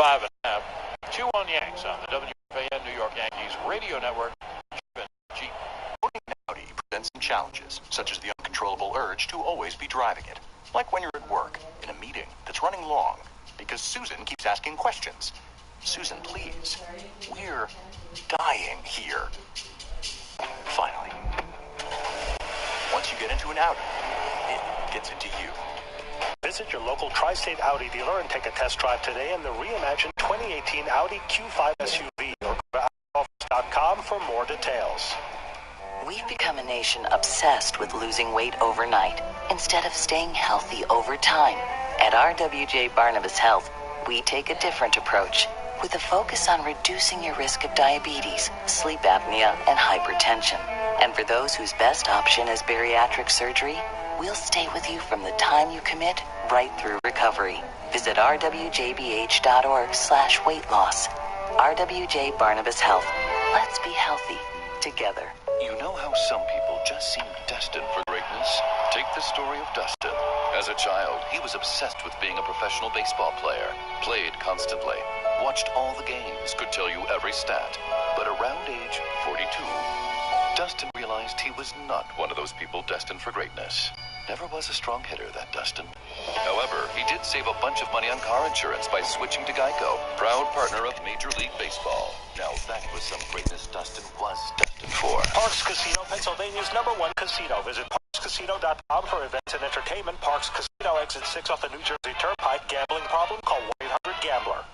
5.5. 2-1 Yanks on the WFAN New York Yankees radio network. Owning an Audi presents some challenges, such as the uncontrollable urge to always be driving it. Like when you're at work, in a meeting that's running long, because Susan keeps asking questions. Susan, please. We're dying here. Finally. Once you get into an Audi, it gets into you. Visit your local Tri-State Audi dealer and take a test drive today in the reimagined 2018 Audi Q5 SUV or go to AudiOffers.com for more details. We've become a nation obsessed with losing weight overnight instead of staying healthy over time. At RWJ Barnabas Health, we take a different approach with a focus on reducing your risk of diabetes, sleep apnea, and hypertension. And for those whose best option is bariatric surgery, we'll stay with you from the time you commit right through recovery. Visit rwjbh.org/weight loss. RWJ Barnabas Health. Let's be healthy together. You know how some people just seem destined for greatness? Take the story of Dustin. As a child, he was obsessed with being a professional baseball player. Played constantly. Watched all the games. Could tell you every stat. But around age 42, Dustin realized he was not one of those people destined for greatness. Never was a strong hitter, that Dustin. However, he did save a bunch of money on car insurance by switching to Geico, proud partner of Major League Baseball. Now that was some greatness Dustin was destined for. Parks Casino, Pennsylvania's #1 casino. Visit parkscasino.com for events and entertainment. Parks Casino, exit 6 off the New Jersey Turnpike. Gambling problem? Call 1-800-GAMBLER.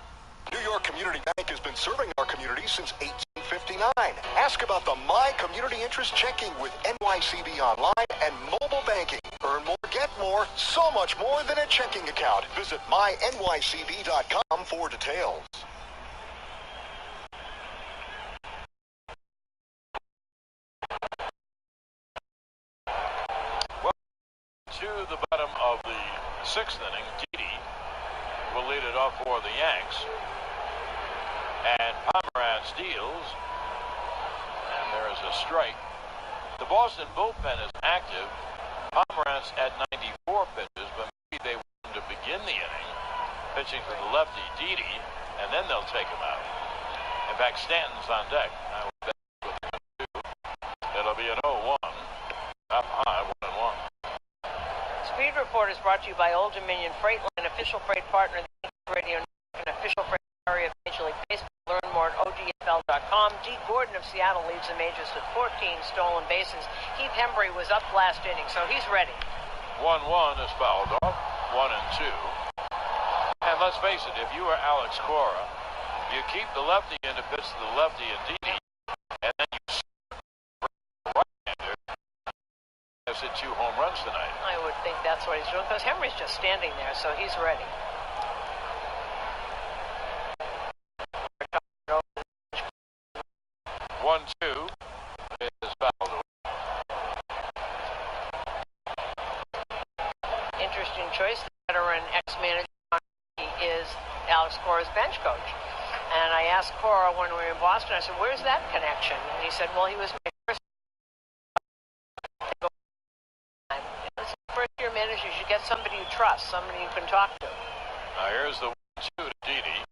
New York Community Bank has been serving our community since 1859. Ask about the My Community Interest Checking with NYCB Online and mobile banking. Earn more, get more, so much more than a checking account. Visit mynycb.com for details. Well, to the bottom of the 6th inning, Didi will lead it off for the Yanks. And Pomeranz deals. And there is a strike. The Boston bullpen is active. Pomeranz at 94 pitches, but maybe they want him to begin the inning pitching to the lefty Didi, and then they'll take him out. In fact, Stanton's on deck. I would bet what they're going to do. It'll be an 0-1. Up high, 1-1. Speed Report is brought to you by Old Dominion Freight Line, official freight partner of the Yankees Radio Network, and official freight area of Major League Baseball. Learn more at OGFL.com. D. Gordon of Seattle leads the majors with 14 stolen bases. Keith Hembry was up last inning, so he's ready. 1-1 is fouled off. 1-2. And let's face it, if you are Alex Cora, you keep the lefty in to pitch to the lefty and Didi, and then you right-hander. Has hit 2 home runs tonight. I would think that's what he's doing, because Hembry's just standing there, so he's ready. 1-2 is fouled away. Interesting choice. The veteran ex-manager is Alex Cora's bench coach. And I asked Cora when we were in Boston, I said, where's that connection? And he said, well, he was my first-year manager. You should get somebody you trust, somebody you can talk to. Now here's the 1-2 to Didi.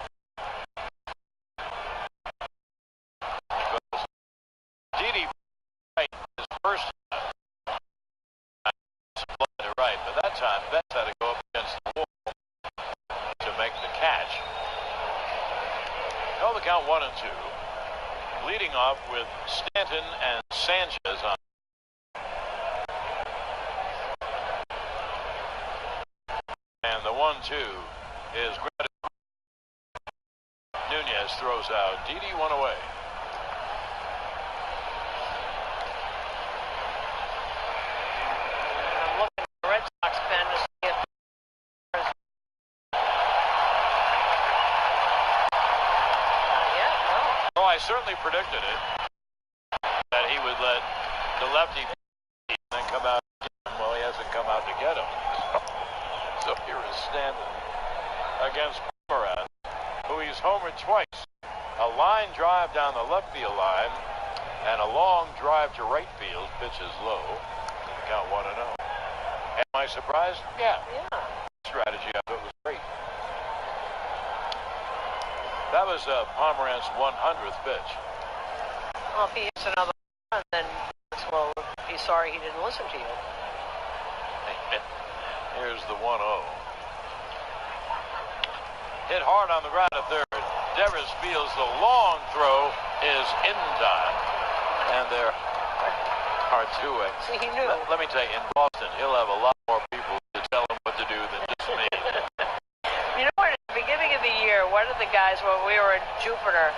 Didi right his first time to right, but that time Betts had to go up against the wall to make the catch. Held the count 1-2. Leading off with Stanton and Sanchez on. And the 1-2 is granted. Nunez throws out. Didi one away. I'm looking at the Red Sox pen to see if Oh, I certainly predicted it. That he would let the lefty and then come out and get him. Well, he hasn't come out to get him. So here is Stanton against Pomeranz, who he's homered twice. A line drive down the left field line and a long drive to right field. Pitch is low. Count 1-0. Am I surprised? Yeah. yeah. Strategy of it was great. That was Pomerant's 100th pitch. Well, if he hits another one, then well, be sorry he didn't listen to you. Here's the 1-0. Hit hard on the ground at third. Devers feels the long throw is in time. And there are two ways. See, he knew. Let me tell you, in Boston, he'll have a lot more people to tell him what to do than just me. You know what? At the beginning of the year, one of the guys, when we were in Jupiter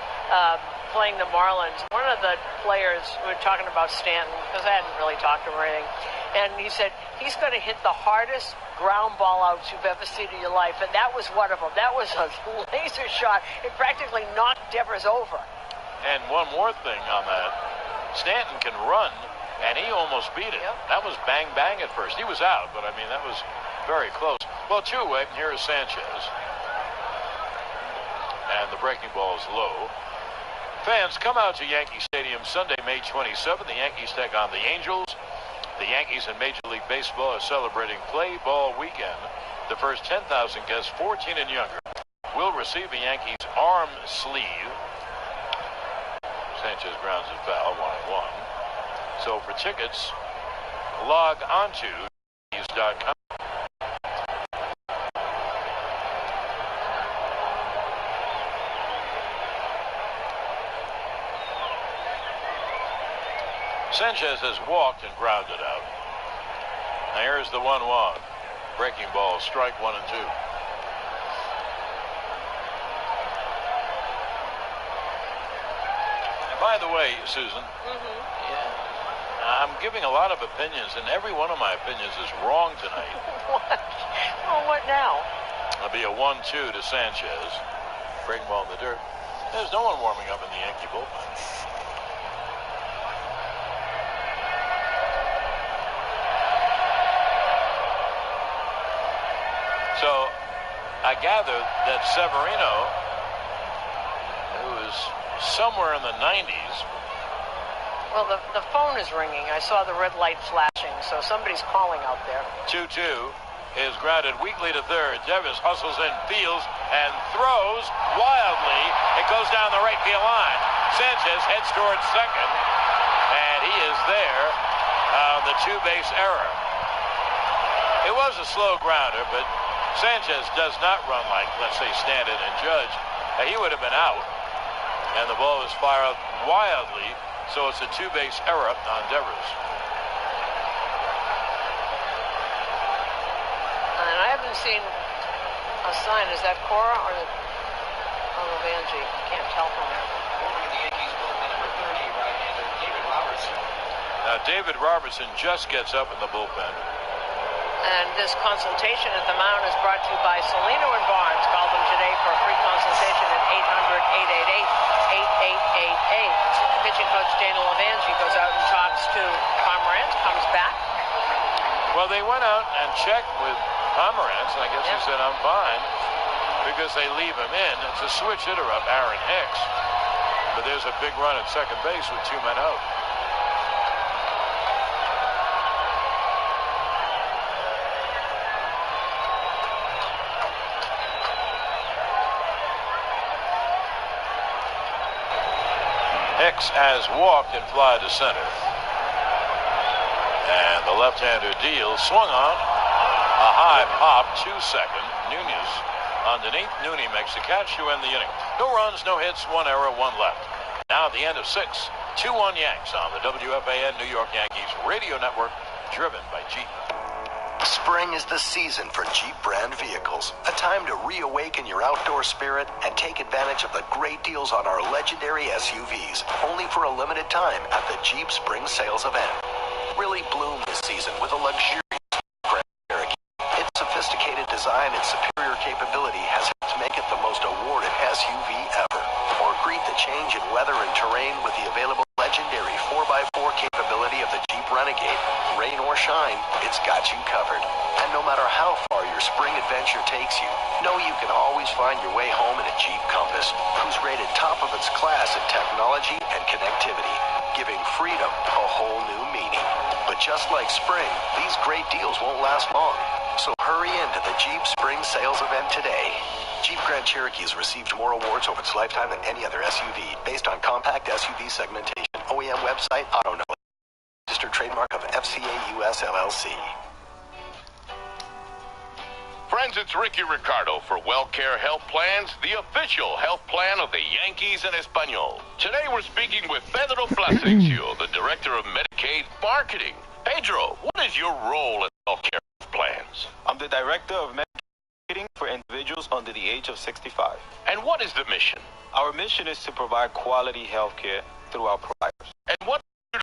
playing the Marlins, one of the players, we were talking about Stanton, because I hadn't really talked to him or anything, and he said, he's going to hit the hardest ground ball outs you've ever seen in your life, and that was one of them. That was a laser shot. It practically knocked Devers over. And one more thing on that, Stanton can run, and he almost beat it. Yep. That was bang at first. He was out, but I mean, that was very close. Well, two-way, here is Sanchez. And the breaking ball is low. Fans, come out to Yankee Stadium Sunday, May 27th. The Yankees take on the Angels. The Yankees in Major League Baseball are celebrating Play Ball Weekend. The first 10,000 guests, 14 and younger, will receive a Yankees arm sleeve. Sanchez grounds it foul, 1-1. So for tickets, log on to Yankees.com. Sanchez has walked and grounded out. Now here's the 1-1. Breaking ball, strike 1 and 2. And by the way, Susan, I'm giving a lot of opinions, and every one of my opinions is wrong tonight. What? Well, what now? It'll be a 1-2 to Sanchez. Breaking ball in the dirt. There's no one warming up in the Yankee bullpen. So I gather that Severino, who is somewhere in the 90s. Well, the phone is ringing. I saw the red light flashing, so somebody's calling out there. 2-2 is grounded weakly to third. Devers hustles in, fields, and throws wildly. It goes down the right field line. Sanchez heads towards second, and he is there on the two-base error. It was a slow grounder, but Sanchez does not run like, let's say, Stanton and Judge. He would have been out. And the ball was fired wildly, so it's a two-base error on Devers. And I haven't seen a sign. Is that Cora or Levangie? Can't tell from there. Now, David Robertson just gets up in the bullpen. And this consultation at the mound is brought to you by Salino and Barnes. Call them today for a free consultation at 800-888-8888. Pitching coach Dana Levangie goes out and talks to Pomerantz, comes back. Well, they went out and checked with Pomerantz, and I guess he said, I'm fine, because they leave him in. It's a switch hitter up, Aaron Hicks. But there's a big run at second base with 2 men out. Hicks has walked and fly to center. And the left-hander deals, swung on, a high pop to second. Nunez underneath. Nunez makes the catch to end the inning. No runs, no hits, 1 error, 1 left. Now at the end of 6, 2-1 Yanks on the WFAN New York Yankees radio network, driven by Jeep. Spring is the season for Jeep brand vehicles. A time to reawaken your outdoor spirit and take advantage of the great deals on our legendary SUVs. Only for a limited time at the Jeep Spring Sales event. Really bloom this season with a luxurious Grand Cherokee. Its sophisticated design and superior capability has helped make it the most awarded SUV ever. Or greet the change in weather and terrain with the available legendary 4x4 capability of the Jeep Renegade. Rain or shine, it's got you covered. And no matter how far your spring adventure takes you, know you can always find your way home in a Jeep Compass, who's rated top of its class in technology and connectivity, giving freedom a whole new meaning. But just like spring, these great deals won't last long. So hurry into the Jeep Spring Sales event today. Jeep Grand Cherokee has received more awards over its lifetime than any other SUV, based on compact SUV segmentation. OEM website, Auto Know. Registered trademark of FCA US LLC. Friends, it's Ricky Ricardo for WellCare Health Plans, the official health plan of the Yankees in Espanol. Today we're speaking with Pedro Blasingio, the Director of Medicaid Marketing. Pedro, what is your role in WellCare Health Plans? I'm the Director of Marketing for individuals under the age of 65. And what is the mission? Our mission is to provide quality health care through our providers. And what are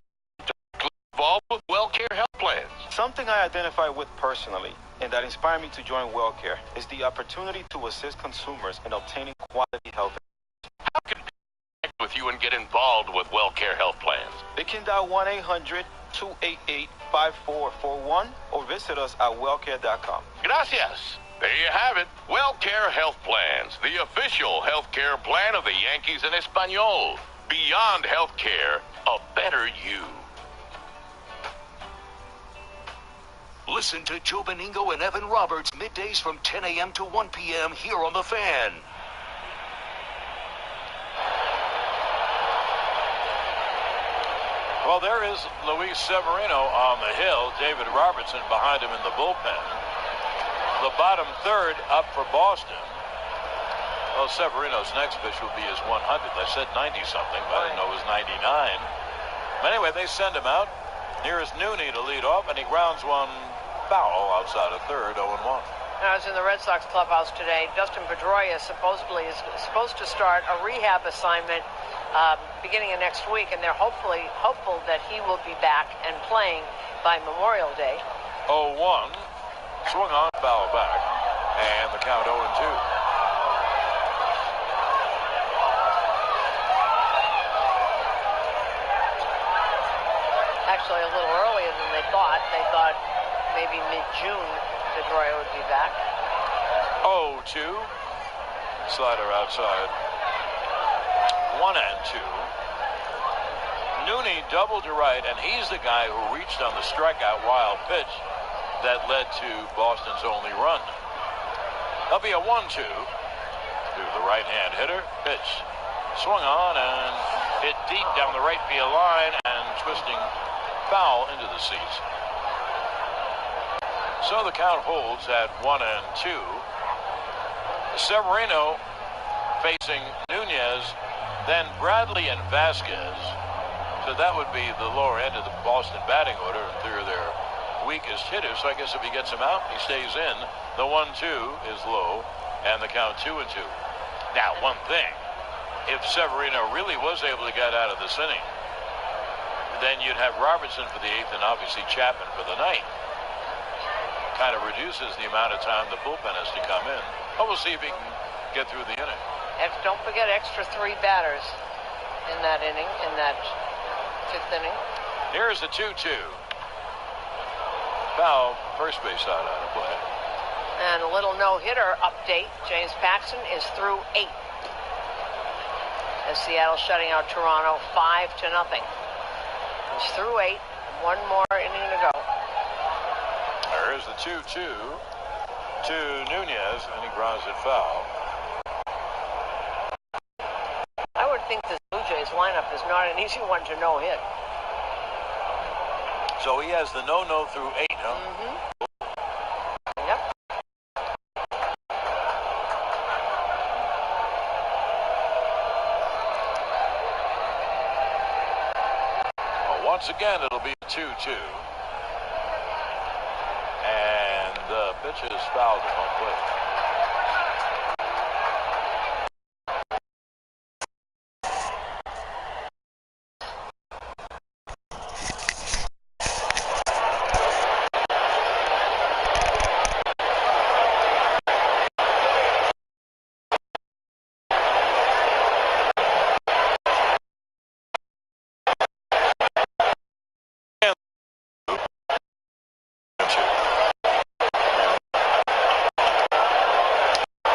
you involved with WellCare Health Plans? Something I identify with personally and that inspired me to join WellCare is the opportunity to assist consumers in obtaining quality health. How can people connect with you and get involved with WellCare Health Plans? They can dial 1-800-288-5441 or visit us at wellcare.com. Gracias. There you have it. WellCare Health Plans, the official health care plan of the Yankees in Espanol. Beyond health care, a better you. Listen to Joe Beningo and Evan Roberts middays from 10 a.m. to 1 p.m. here on The Fan. Well, there is Luis Severino on the hill. David Robertson behind him in the bullpen. The bottom third up for Boston. Well, Severino's next pitch will be his 100th. I said 90-something, but I didn't know it was 99. But anyway, they send him out. Here is Nooney to lead off, and he grounds one foul outside of third, 0-1. I was in the Red Sox clubhouse today. Dustin Pedroia supposedly is supposed to start a rehab assignment beginning of next week, and they're hopeful that he will be back and playing by Memorial Day. 0-1. Swung on, foul back, and the count 0-2. Actually, a little earlier than they thought. They thought maybe mid-June Pedroia would be back. 0-2. Slider outside. 1-2. Nooney doubled to right, and he's the guy who reached on the strikeout wild pitch that led to Boston's only run. That'll be a 1-2 to the right-hand hitter. Pitch swung on and hit deep down the right field line and twisting foul into the seats. So the count holds at 1-2. Severino facing Nunez, then Bradley and Vasquez. So that would be the lower end of the Boston batting order, and they're their weakest hitter. So I guess if he gets him out, he stays in. The 1-2 is low, and the count 2-2. Now, one thing, if Severino really was able to get out of this inning, then you'd have Robertson for the 8th and obviously Chapman for the 9th. Kind of reduces the amount of time the bullpen has to come in. But we'll see if he can get through the inning. And don't forget extra 3 batters in that inning, in that 5th inning. Here's the 2-2. Foul, first base side out of play. And a little no-hitter update. James Paxton is through 8. As Seattle shutting out Toronto 5-0. He's through 8. One more inning to go. There's the 2-2 to Nunez, and he grounds it foul. I would think this Blue Jays lineup is not an easy one to no-hit. So he has the no-no through 8, huh? Mm-hmm. Yep. Well, once again, it'll be a 2-2. And the pitch is fouled to home plate.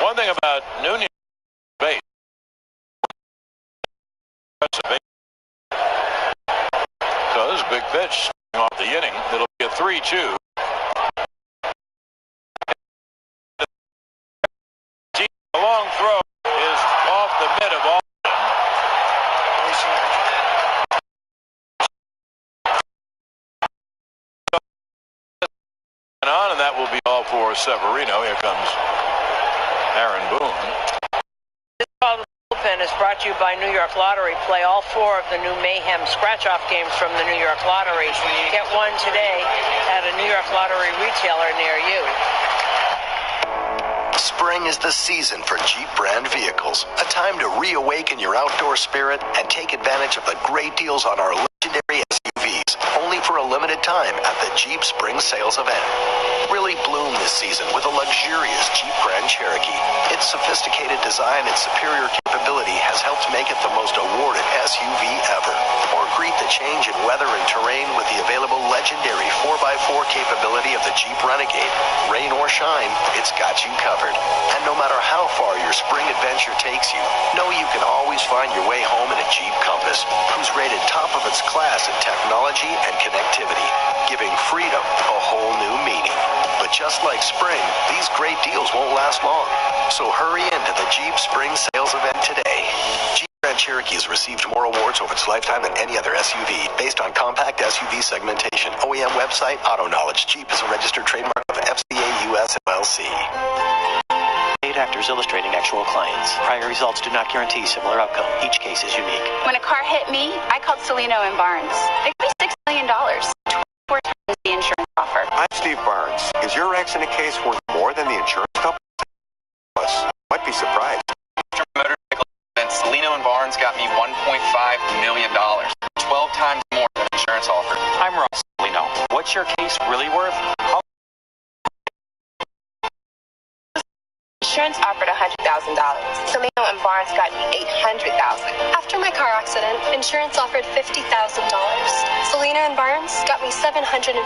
One thing about Nunez base, so this is a big pitch off the inning. It'll be a 3-2. Deep along. for Severino. Here comes Aaron Boone. This call to the bullpen is brought to you by New York Lottery. Play all 4 of the new Mayhem scratch-off games from the New York Lottery. Get one today at a New York Lottery retailer near you. Spring is the season for Jeep brand vehicles. A time to reawaken your outdoor spirit and take advantage of the great deals on our legendary SUVs, only for a limited time at the Jeep Spring Sales event. Really bloom this season with a luxurious Jeep Grand Cherokee. Its sophisticated design and superior capability has helped make it the most awarded SUV ever. Or greet the change in weather and terrain with the available legendary 4x4 capability of the Jeep Renegade. Rain or shine, it's got you covered. And no matter how far your spring adventure takes you, know you can always find your way home in a Jeep Compass, who's rated top of its class in technology and connectivity, giving freedom a whole new meaning. But just like spring, these great deals won't last long. So hurry into the Jeep Spring Sales event today. Jeep Grand Cherokee has received more awards over its lifetime than any other SUV, based on compact SUV segmentation. OEM website, Auto Knowledge. Jeep is a registered trademark of FCA US LLC. 8 actors illustrating actual clients. Prior results do not guarantee similar outcome. Each case is unique. When a car hit me, I called Celino and Barnes. They gave me $6 million, 24 times the insurance offer. I'm Steve Barnes. Is your accident case worth more than the insurance company? Plus, might be surprised. After a motorcycle accident, Celino and Barnes got me $1.5 million, 12 times more than insurance offered. I'm Ross Celino. What's your case really worth? Insurance offered $100,000. Celino and Barnes got me $800,000. After my car accident, insurance offered $50,000. Celino and Barnes got me $750,000.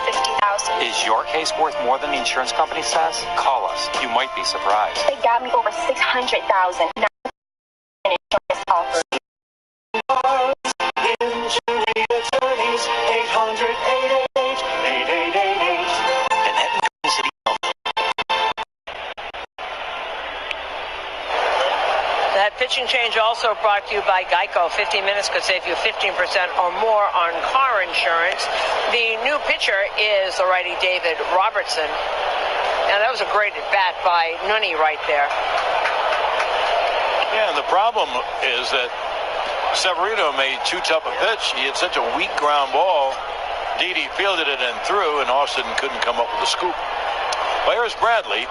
Is your case worth more than the insurance company says? Call us. You might be surprised. They got me over $600,000. Now insurance offered. Injury attorneys, 800-888-8888. Manhattan Garden City. That pitching change also brought to you by Geico. 15 minutes could save you 15% or more on car insurance. The new pitcher is the righty David Robertson. Now, that was a great at-bat by Nunny right there. Yeah, and the problem is that Severino made too tough a pitch. He had such a weak ground ball. Didi fielded it and threw, and Austin couldn't come up with a scoop. Well, here's Bradley.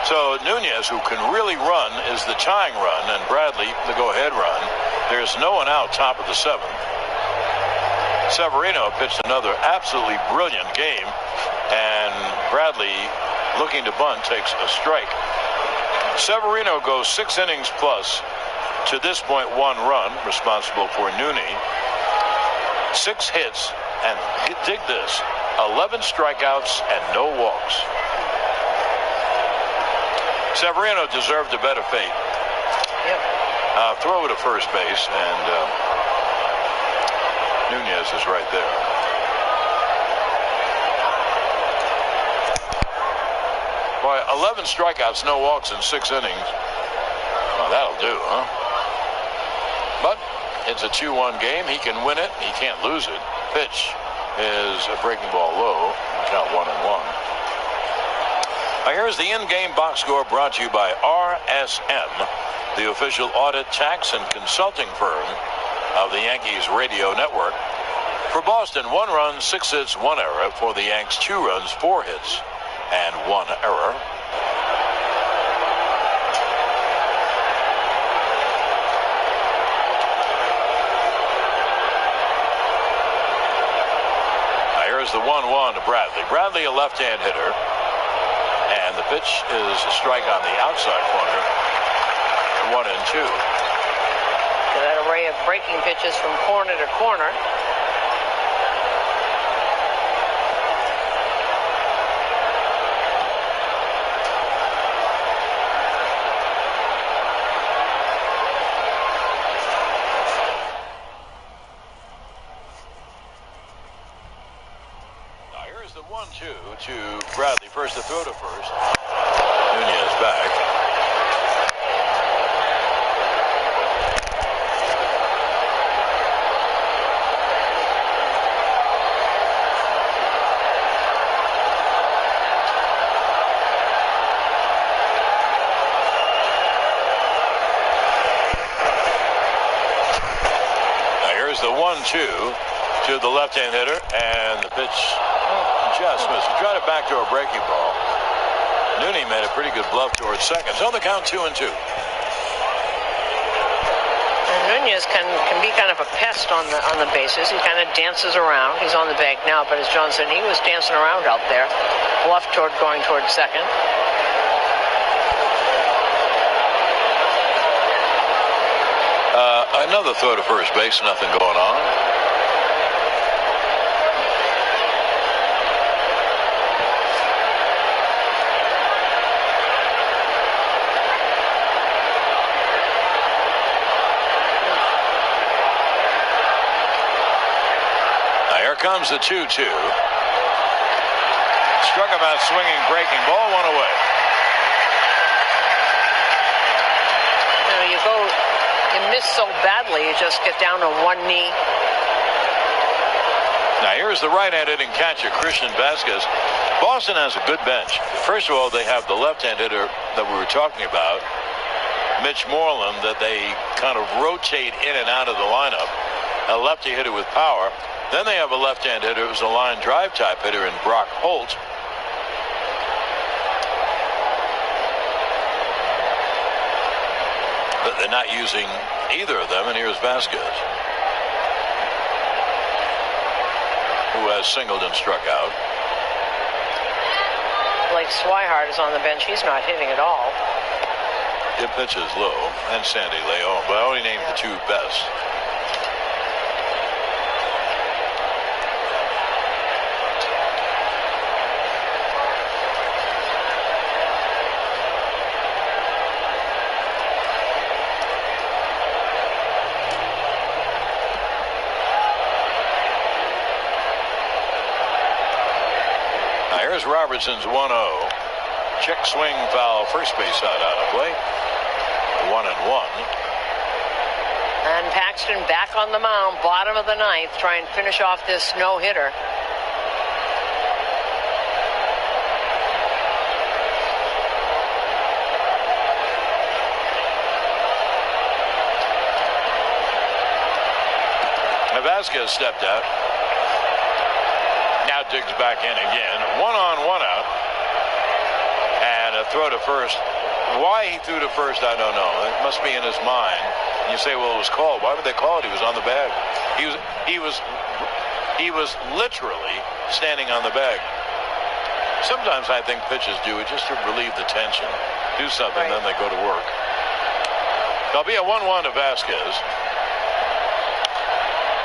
So Nunez, who can really run, is the tying run, and Bradley, the go-ahead run. There's no one out top of the 7th. Severino pitched another absolutely brilliant game, and Bradley, looking to bunt, takes a strike. Severino goes 6 innings plus. To this point, 1 run, responsible for Nunez. 6 hits, and dig this, 11 strikeouts and no walks. Severino deserved a better fate. Yep. Throw to first base, and Nunez is right there. Boy, 11 strikeouts, no walks in 6 innings. Well, that'll do, huh? But it's a 2-1 game. He can win it. He can't lose it. Pitch is a breaking ball low. Count 1-1. Here's the in-game box score brought to you by RSM, the official audit, tax, and consulting firm of the Yankees radio network. For Boston, 1 run, 6 hits, 1 error. For the Yanks, 2 runs, 4 hits, and 1 error. Here's the 1-1 to Bradley. Bradley, a left-hand hitter. And the pitch is a strike on the outside corner. 1-2. That array of breaking pitches from corner to corner. The 1-2 to Bradley. First to throw to first. Nunez back. 1-2 to the left-hand hitter, and the pitch just missed. He tried a backdoor breaking ball. Nooney made a pretty good bluff towards second. So on the count, 2-2. Nunez can be kind of a pest on the bases. He kind of dances around. He's on the bag now, but as John said, he was dancing around out there. Bluff going towards second. Another throw to first base, nothing going on. Now here comes the 2-2. Struck him out swinging, breaking ball, one away. You miss so badly, you just get down on one knee. Now here's the right-hand hitting catcher, Christian Vasquez. Boston has a good bench. First of all, they have the left-hand hitter that we were talking about, Mitch Moreland, that they kind of rotate in and out of the lineup. A lefty hitter with power. Then they have a left-hand hitter who's a line drive type hitter in Brock Holt. But they're not using either of them, and here's Vasquez, who has singled and struck out. Blake Swihart is on the bench. He's not hitting at all. It pitches low, and Sandy Leon, but I only named the two best. Here's Robertson's 1-0. Check swing foul, first base side out of play. 1-1. And Paxton back on the mound, bottom of the ninth, try and finish off this no-hitter. Vasquez stepped out. Now digs back in again. 1 on, 1 out. And a throw to first. Why he threw to first, I don't know. It must be in his mind. And you say, well, it was called. Why would they call it? He was on the bag. He was literally standing on the bag. Sometimes I think pitchers do it just to relieve the tension. Do something, right. Then they go to work. There'll be a 1-1 to Vasquez.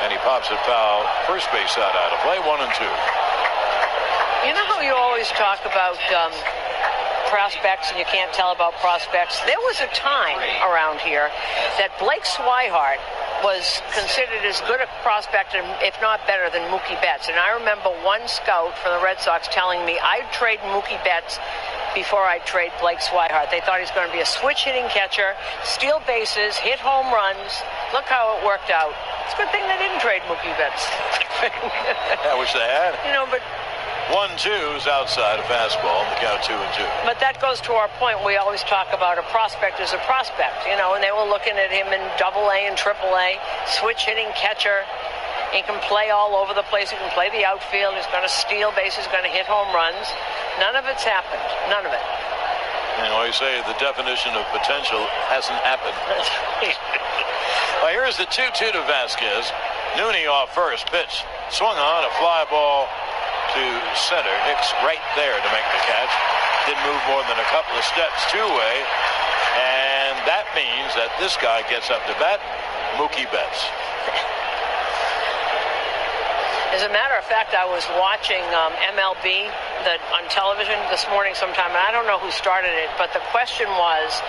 And he pops it foul. First base side out of play, 1-2. You know how you always talk about prospects and you can't tell about prospects? There was a time around here that Blake Swihart was considered as good a prospect, if not better, than Mookie Betts. And I remember one scout from the Red Sox telling me I'd trade Mookie Betts before I'd trade Blake Swihart. They thought he was going to be a switch-hitting catcher, steal bases, hit home runs. Look how it worked out. It's a good thing they didn't trade Mookie Betts. I wish they had. You know, but 1-2 is outside a fastball, and the count 2-2. But that goes to our point. We always talk about a prospect as a prospect, you know, and they were looking at him in AA and AAA, switch-hitting catcher. He can play all over the place. He can play the outfield. He's going to steal bases. He's going to hit home runs. None of it's happened. None of it. And when you say the definition of potential hasn't happened. Well, here's the 2-2 to Vasquez. Nooney off first pitch. Swung on a fly ball to center. Hicks right there to make the catch. Didn't move more than a couple of steps two-way. And that means that this guy gets up to bat, Mookie Betts. As a matter of fact, I was watching MLB on television this morning sometime, and I don't know who started it, but the question was,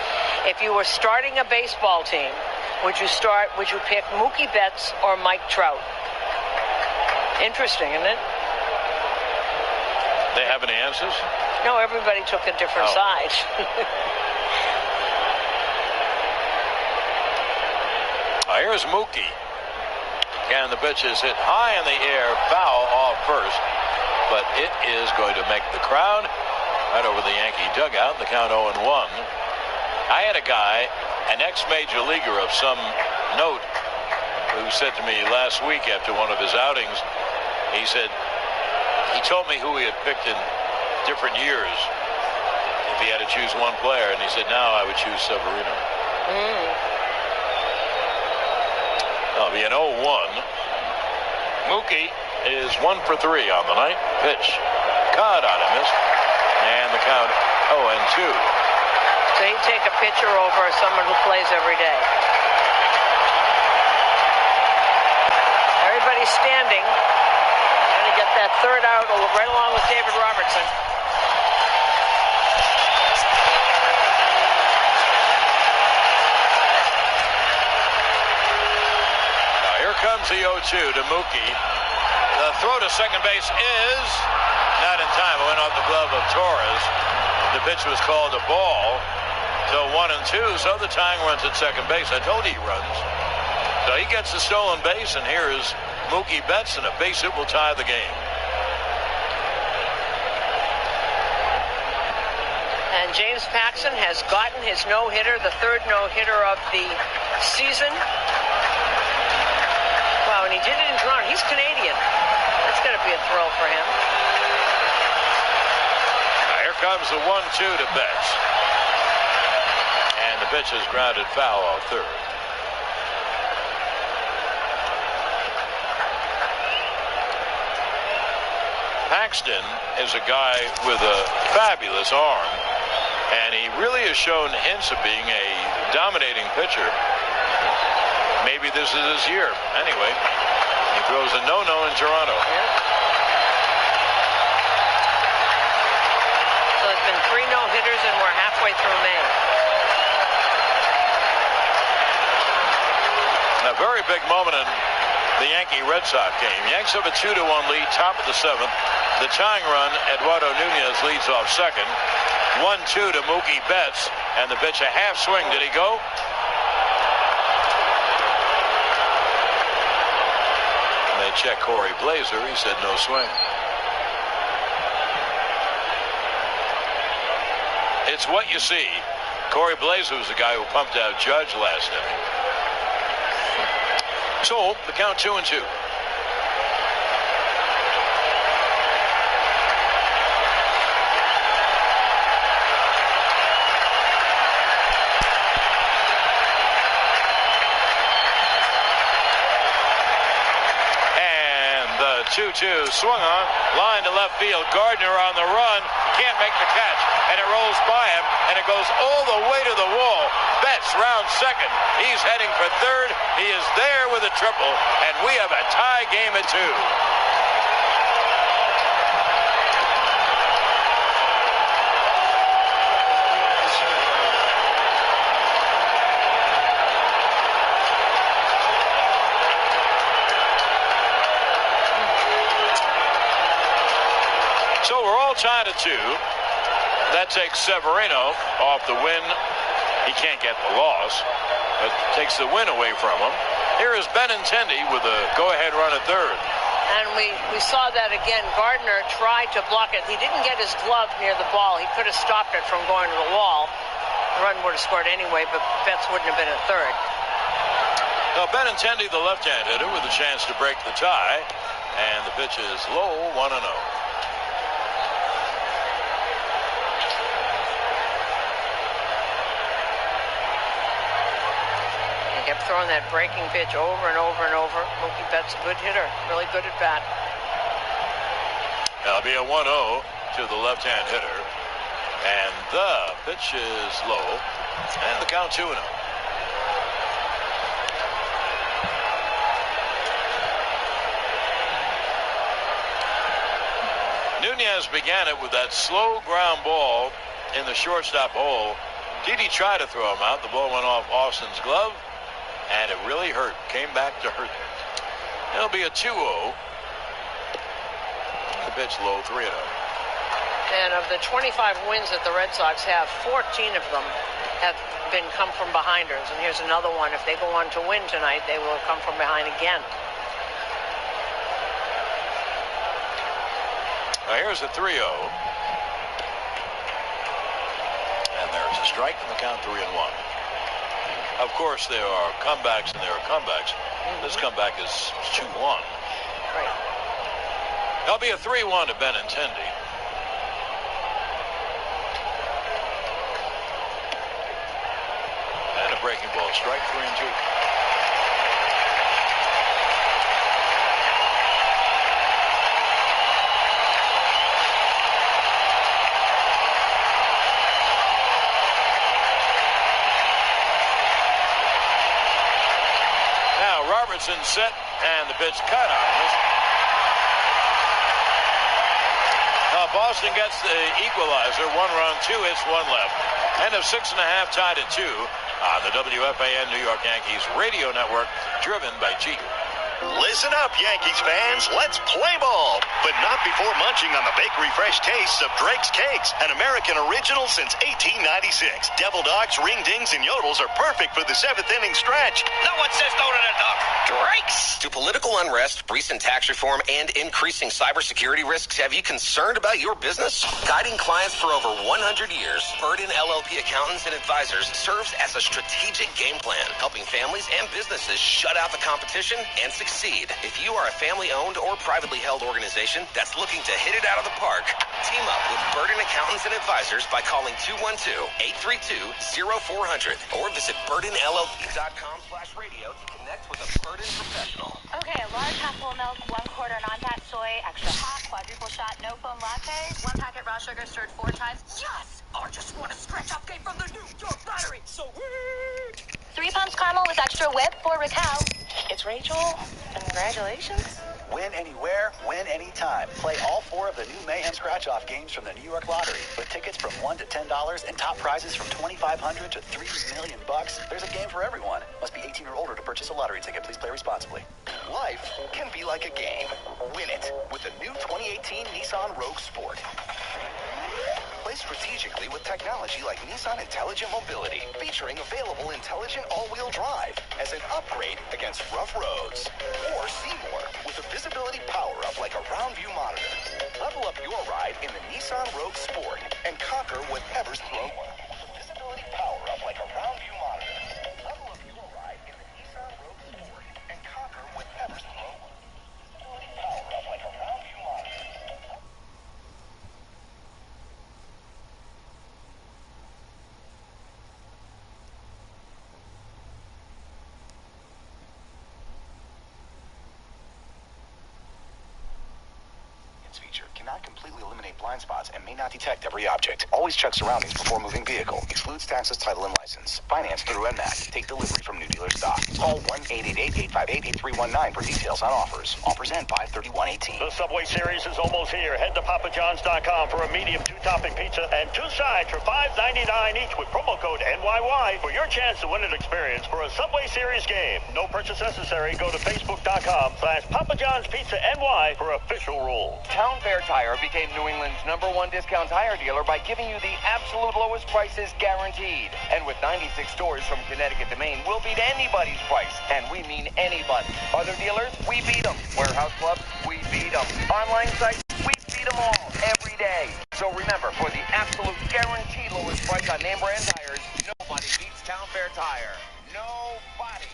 if you were starting a baseball team, would you pick Mookie Betts or Mike Trout? Interesting, isn't it? They have any answers? No, everybody took a different side. Here's Mookie. And the pitch is hit high in the air, foul off first. But it is going to make the crowd right over the Yankee dugout. The count 0-1. I had a guy, an ex-major leaguer of some note, who said to me last week after one of his outings, he said, he told me who he had picked in different years if he had to choose one player, and he said, now I would choose Severino. That'll be an 0-1. Mookie is 1 for 3 on the night. Pitch. Caught on a miss. And the count 0-2. So he'd take a pitcher over someone who plays every day. Everybody's standing. Trying to get that third out right along with David Robertson. Now here comes the 0-2 to Mookie. The throw to second base is not in time. It went off the glove of Torres. The pitch was called a ball. So 1-2. So the tying runs at second base. I told you he runs. So he gets the stolen base, and here is Mookie Betts, and a base hit will tie the game. And James Paxton has gotten his no-hitter, the third no-hitter of the season. Wow, and he did it in Toronto. He's Canadian. That's got to be a thrill for him. Now here comes the 1-2 to Betts. And the pitch is grounded foul off third. Paxton is a guy with a fabulous arm, and he really has shown hints of being a dominating pitcher. Maybe this is his year. Anyway, he throws a no-no in Toronto. So it's been 3 no-hitters, and we're halfway through May. A very big moment in the Yankee-Red Sox game. Yanks have a 2-1 lead, top of the 7th. The tying run, Eduardo Nunez leads off second. 1-2 to Mookie Betts, and the pitch a half swing. Did he go? They check Corey Blazer. He said no swing. It's what you see. Corey Blazer was the guy who pumped out Judge last inning. So the count 2-2. And the 2-2 swung on, line to left field. Gardner on the run, can't make the catch, and it rolls by him, and it goes all the way to the wall. Betts round second. He's heading for third. He is there with a triple, and we have a tie game at 2. So we're all tied at 2. That takes Severino off the win. He can't get the loss, but takes the win away from him. Here is Benintendi with a go-ahead run at third. And we saw that again. Gardner tried to block it. He didn't get his glove near the ball. He could have stopped it from going to the wall. The run would have scored anyway, but Betts wouldn't have been at third. Now Benintendi, the left-hand hitter, with a chance to break the tie. And the pitch is low, 1-0. Kept throwing that breaking pitch over and over and over. Mookie Betts, a good hitter, really good at bat. That'll be a 1-0 to the left-hand hitter. And the pitch is low. And the count 2-0. Nunez began it with that slow ground ball in the shortstop hole. Didi tried to throw him out. The ball went off Austin's glove, and it really hurt. Came back to hurt. It'll be a 2-0. The pitch low, 3-0. And of the 25 wins that the Red Sox have, 14 of them have come from behinders. And here's another one. If they go on to win tonight, they will come from behind again. Now here's a 3-0. And there's a strike, and the count 3-1. Of course, there are comebacks and there are comebacks. This comeback is 2-1. Right. That'll be a 3-1 to Benintendi. And a breaking ball. Strike 3-2. Now Robertson set and the pitch cut on. Boston gets the equalizer. 1 run, 2 hits, 1 left. End of 6 1/2, tied at 2 on the WFAN New York Yankees radio network, driven by Jeep. Listen up, Yankees fans. Let's play ball. But not before munching on the bakery fresh tastes of Drake's Cakes, an American original since 1896. Devil Dogs, Ring Dings, and Yodels are perfect for the 7th inning stretch. No one says no to that dog. Drake's! Do political unrest, recent tax reform, and increasing cybersecurity risks have you concerned about your business? Guiding clients for over 100 years, Burden LLP Accountants and Advisors serves as a strategic game plan, helping families and businesses shut out the competition and succeed. If you are a family-owned or privately held organization that's looking to hit it out of the park, team up with Burden Accountants and Advisors by calling 212-832-0400 or visit burdenllp.com/radio to connect with a Burden professional. Okay, a large half full milk, 1 quarter non-fat soy, extra hot, quadruple shot, no foam latte, 1 packet raw sugar stirred 4 times. Yes! I just want a scratch off game from the New York Lottery. So 3 pumps caramel with extra whip for Raquel. It's Rachel. Congratulations. Win anywhere, win anytime. Play all 4 of the new Mayhem Scratch-Off games from the New York Lottery. With tickets from $1 to $10 and top prizes from $2,500 to $3 million. There's a game for everyone. Must be 18 or older to purchase a lottery ticket. Please play responsibly. Life can be like a game. Win it with the new 2018 Nissan Rogue Sport. Play strategically with technology like Nissan Intelligent Mobility, featuring available intelligent all-wheel drive as an upgrade against rough roads. Or see more with a visibility power-up like a round view monitor. Level up your ride in the Nissan Rogue Sport and conquer whatever's thrown. Visibility power-up like a round view monitor. Level up your ride in the Nissan Rogue Sport and conquer whatever's thrown. Visibility power-up like a round view monitor. Feature cannot completely eliminate blind spots and may not detect every object. Always check surroundings before moving vehicle. Excludes taxes, title, and license. Financed through NMAC. Take delivery from new dealer stock. Call 1-888-858-8319 for details on offers. Offers end 5/31/18. The Subway Series is almost here. Head to papajohns.com for a medium 2-topping pizza and 2 sides for $5.99 each with promo code NYY for your chance to win an experience for a Subway Series game. No purchase necessary. Go to facebook.com/PapaJohnsPizzaNY for official rules. Town Fair Tire became New England's #1 discount tire dealer by giving you the absolute lowest prices guaranteed. And with 96 stores from Connecticut to Maine, we'll beat anybody's price. And we mean anybody. Other dealers, we beat them. Warehouse clubs, we beat them. Online sites, we beat them all every day. So remember, for the absolute guaranteed lowest price on name brand tires, nobody beats Town Fair Tire. Nobody.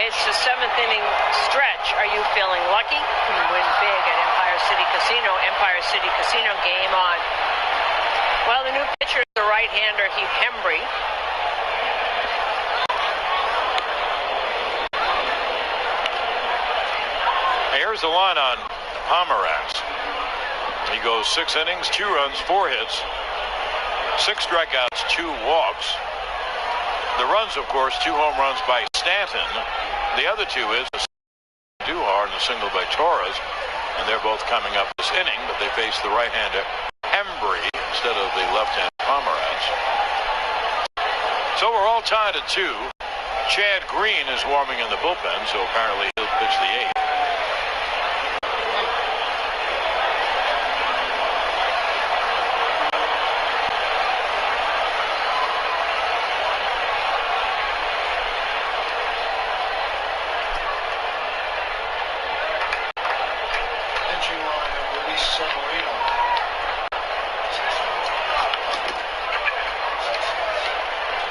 It's the 7th inning stretch. Are you feeling lucky? Can win big at Empire City Casino. Empire City Casino game on. Well, the new pitcher is the right-hander, Heath Hembry. Here's the line on Pomeranz. He goes 6 innings, 2 runs, 4 hits, 6 strikeouts, 2 walks. The runs, of course, 2 home runs by Stanton. The other 2 is a Duhar and a single by Torres, and they're both coming up this inning, but they face the right-hander Hembry instead of the left-hander Pomeranz. So we're all tied at 2. Chad Green is warming in the bullpen, so apparently he'll pitch the 8th.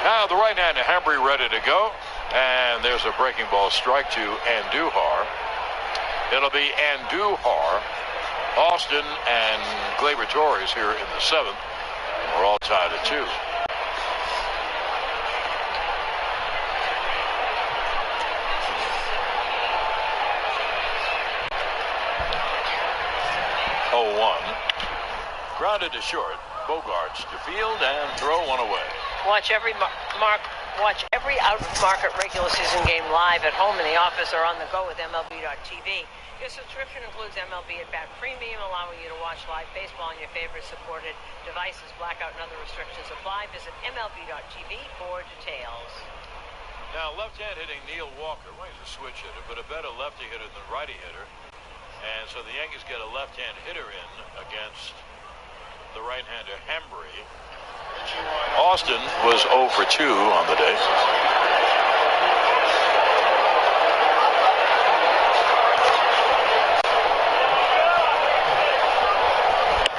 Now the right-hander Hembry ready to go. And there's a breaking ball strike to Andujar. It'll be Andujar, Austin, and Gleyber Torres here in the 7th. We're all tied at 2. Grounded to short. Bogarts to field and throw one away. Watch every out-of-market regular season game live at home, in the office, or on the go with MLB.tv. Your subscription includes MLB at Bat Premium, allowing you to watch live baseball on your favorite supported devices. Blackout and other restrictions apply. Visit MLB.tv for details. Now, left-hand hitting Neil Walker. Well, he's a switch hitter, but a better lefty hitter than righty hitter. And so the Yankees get a left-hand hitter in against the right-hander Hembry. Austin was 0 for 2 on the day.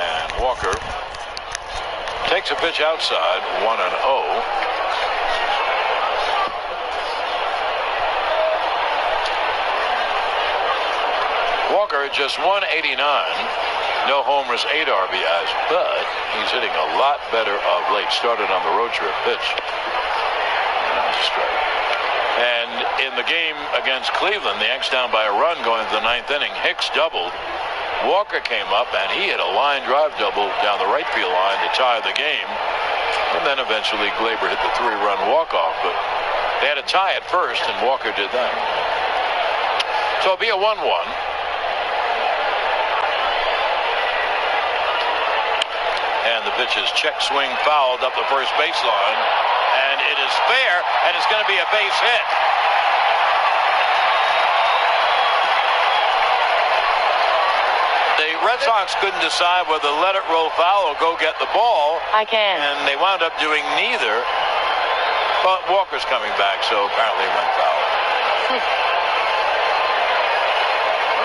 And Walker takes a pitch outside, 1-0. Walker just 189, no homers, 8 RBIs, but he's hitting a lot better of late. Started on the road trip pitch. And in the game against Cleveland, the Yanks down by a run going to the 9th inning. Hicks doubled. Walker came up and he hit a line drive double down the right field line to tie the game. And then eventually Gleyber hit the 3-run walk-off, but they had a tie at first and Walker did that. So it'll be a 1-1. And the pitch is check swing fouled up the first baseline. And it is fair, and it's going to be a base hit. The Red Sox couldn't decide whether to let it roll foul or go get the ball. I can. And they wound up doing neither. But Walker's coming back, so apparently it went foul.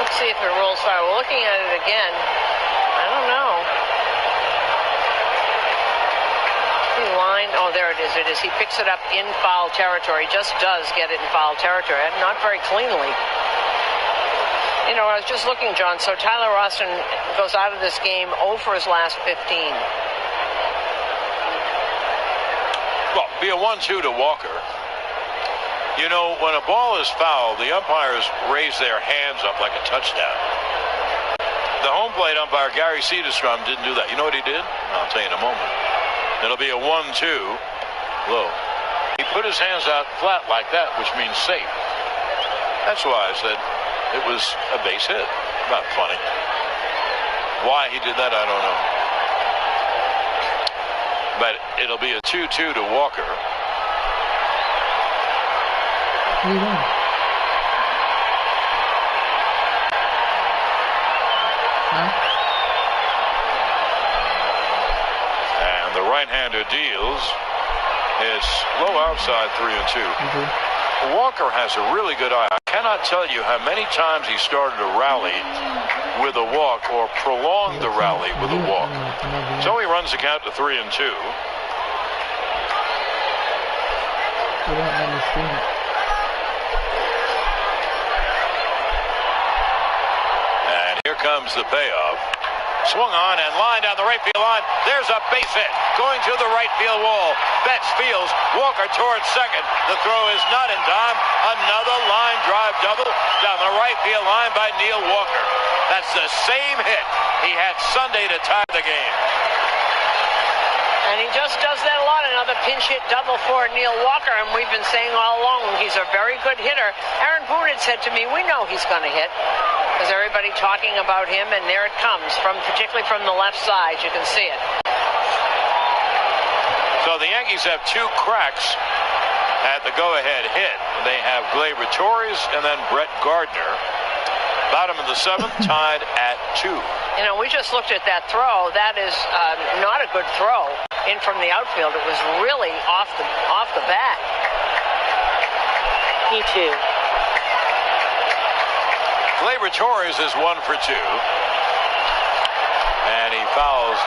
Let's see if it rolls foul. We're looking at it again. I don't know. Line. Oh, there it is. It is. He picks it up in foul territory. Just does get it in foul territory. Not very cleanly. You know, I was just looking, John. So Tyler Austin goes out of this game 0 for his last 15. Well, be a 1-2 to Walker. You know, when a ball is fouled, the umpires raise their hands up like a touchdown. The home plate umpire, Gary Cederstrom, didn't do that. You know what he did? I'll tell you in a moment. It'll be a 1-2 low. He put his hands out flat like that, which means safe. That's why I said it was a base hit. Not funny. Why he did that, I don't know. But it'll be a 2-2 to Walker. The right-hander deals. It's low outside, 3-2. Walker has a really good eye. I cannot tell you how many times he started a rally with a walk or prolonged the rally with a walk. So he runs the count to 3-2. And here comes the payoff. Swung on and line down the right field line. There's a base hit going to the right field wall. Betts fields. Walker towards second. The throw is not in time. Another line drive double down the right field line by Neil Walker. That's the same hit he had Sunday to tie the game. And he just does that a lot. Another pinch hit double for Neil Walker. And we've been saying all along he's a very good hitter. Aaron Boone had said to me, we know he's going to hit. There's everybody talking about him, and there it comes, particularly from the left side. You can see it. So the Yankees have 2 cracks at the go-ahead hit. They have Gleyber Torres and then Brett Gardner. Bottom of the 7th, tied at 2. You know, we just looked at that throw. That is not a good throw in from the outfield. It was really off the bat. Me too. Gleyber Torres is 1 for 2. And he fouls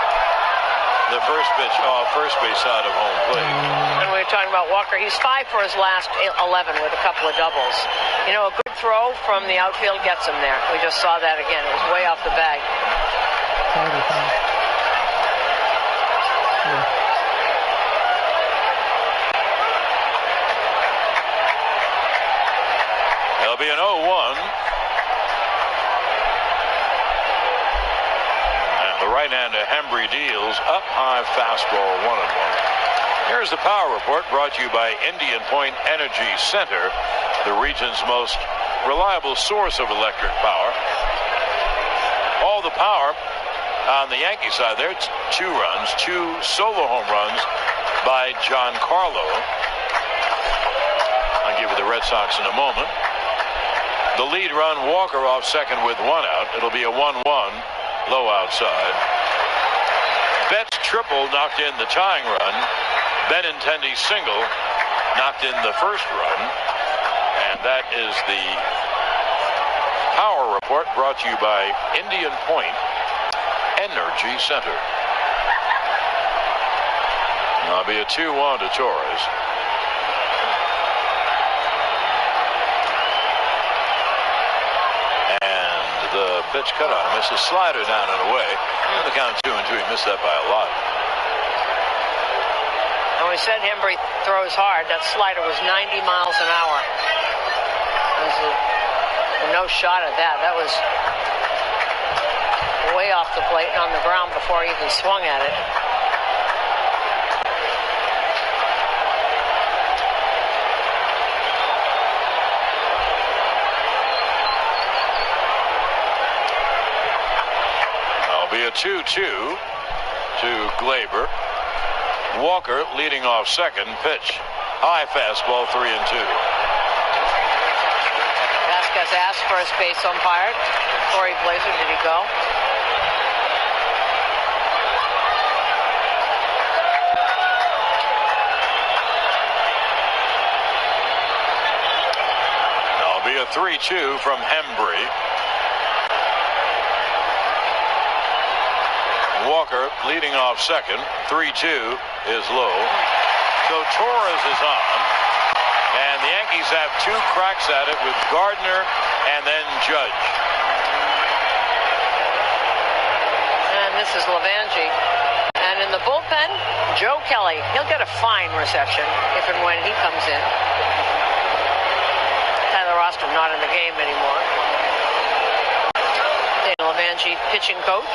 the first pitch off first base side of home plate. And we were talking about Walker. He's 5 for his last 11 with a couple of doubles. You know, a good throw from the outfield gets him there. We just saw that again. It was way off the bag. There'll be an 0-1. And the right-hander Hembry deals up high fastball 1-1. Here's the power report brought to you by Indian Point Energy Center, the region's most reliable source of electric power. All the power on the Yankee side there, 2 runs, 2 solo home runs by Giancarlo. I'll give you the Red Sox in a moment. The lead run, Walker off second with 1 out. It'll be a 1-1, low outside. Betts triple knocked in the tying run. Benintendi's single knocked in the first run. And that is the power report brought to you by Indian Point Energy Center. That'll be a 2-1 to Torres. The pitch cut on him. It's a slider down and away. And the count 2-2. He missed that by a lot. And we said Hembry throws hard. That slider was 90 miles an hour. There's no shot at that. That was way off the plate and on the ground before he even swung at it. Be a 2-2 to Glaber. Walker leading off second. Pitch. High fastball, 3-2. Vasquez asked first base umpire. Corey Blazer, did he go? That'll be a 3-2 from Hembry. Walker leading off second. 3-2 is low. So Torres is on. And the Yankees have 2 cracks at it with Gardner and then Judge. And this is Levangie. And in the bullpen, Joe Kelly. He'll get a fine reception if and when he comes in. Tyler Ostrom not in the game anymore. Daniel Levangie, pitching coach.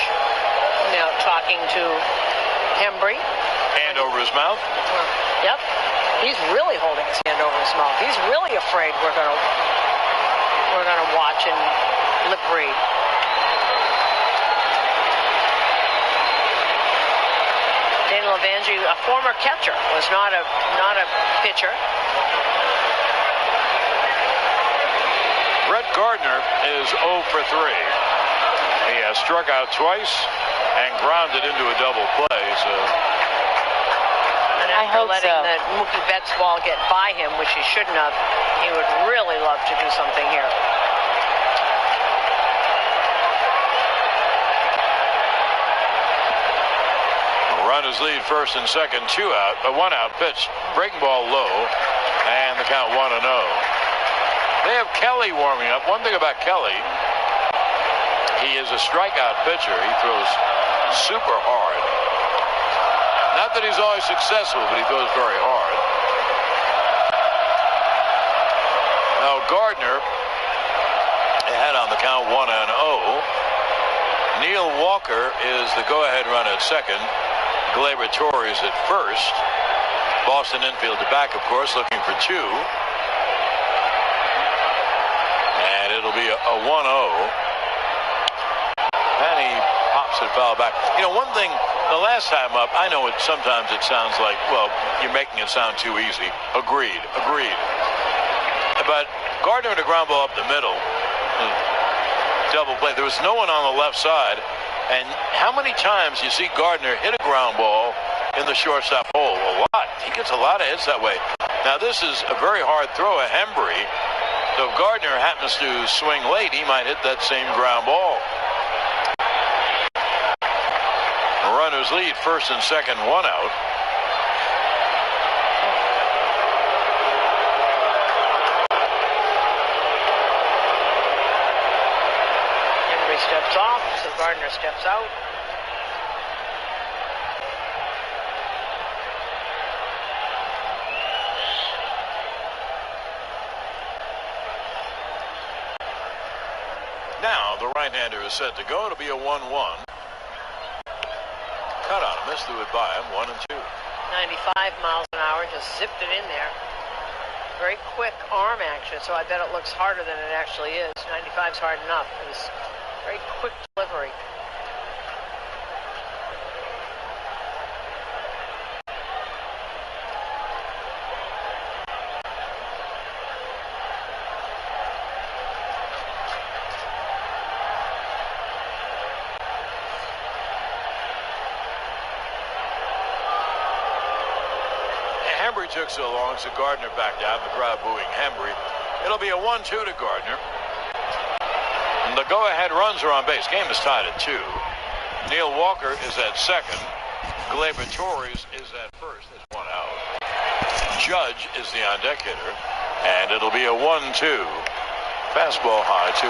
Now talking to Hembry. Hand over his mouth? Yep. He's really holding his hand over his mouth. He's really afraid we're gonna watch and lip read. Daniel Levangie, a former catcher, was not a pitcher. Brett Gardner is 0 for 3. He has struck out twice and grounded into a double play. So, and after letting the Mookie Betts ball get by him, which he shouldn't have, he would really love to do something here. Runners lead first and second, 2 out, a 1 out pitch, breaking ball low, and the count 1-0. They have Kelly warming up. One thing about Kelly, he is a strikeout pitcher. He throws super hard. Not that he's always successful, but he throws very hard. Now Gardner ahead on the count 1-0. Neil Walker is the go-ahead run at second. Glaber Torres at first. Boston infield to back, of course, looking for 2. And it'll be a 1-0. And he pops it foul back. You know, one thing, the last time up, I know sometimes it sounds like, well, you're making it sound too easy. Agreed. But Gardner to ground ball up the middle. Double play. There was no one on the left side. And how many times you see Gardner hit a ground ball in the shortstop hole? A lot. He gets a lot of hits that way. Now, this is a very hard throw at Hembry. So if Gardner happens to swing late, he might hit that same ground ball. runners lead first and second, one out. Henry steps off, so Gardner steps out. Now the right-hander is set to go. It'll be a 1-1. Cut on him, missed, threw it by him, 1-2. 95 miles an hour, just zipped it in there. Very quick arm action, so I bet it looks harder than it actually is. 95's hard enough. It was very quick delivery. Hembry took so long, so Gardner backed out. The crowd booing Hembry. It'll be a 1-2 to Gardner. And the go-ahead runs are on base. Game is tied at 2. Neil Walker is at second. Gleyber Torres is at first. There's one out. Judge is the on-deck hitter. And it'll be a 1-2. Fastball high, 2-2.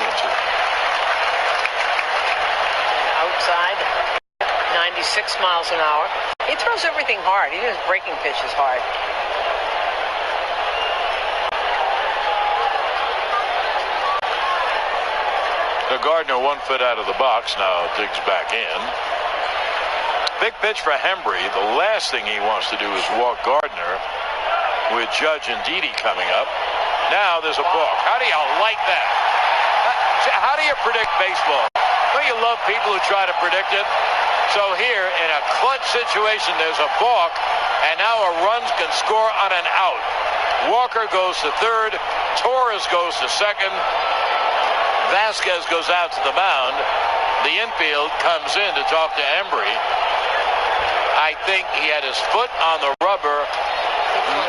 Outside, 96 miles an hour. He throws everything hard. Even his breaking pitch is hard. The Gardner 1 foot out of the box, now digs back in. Big pitch for Hembry. The last thing he wants to do is walk Gardner with Judge and Didi coming up. Now there's a balk. How do you like that? How do you predict baseball? Don't you love people who try to predict it? So here, in a clutch situation, there's a balk, and now a run can score on an out. Walker goes to third. Torres goes to second. Vasquez goes out to the mound. The infield comes in to talk to Hembry. I think he had his foot on the rubber,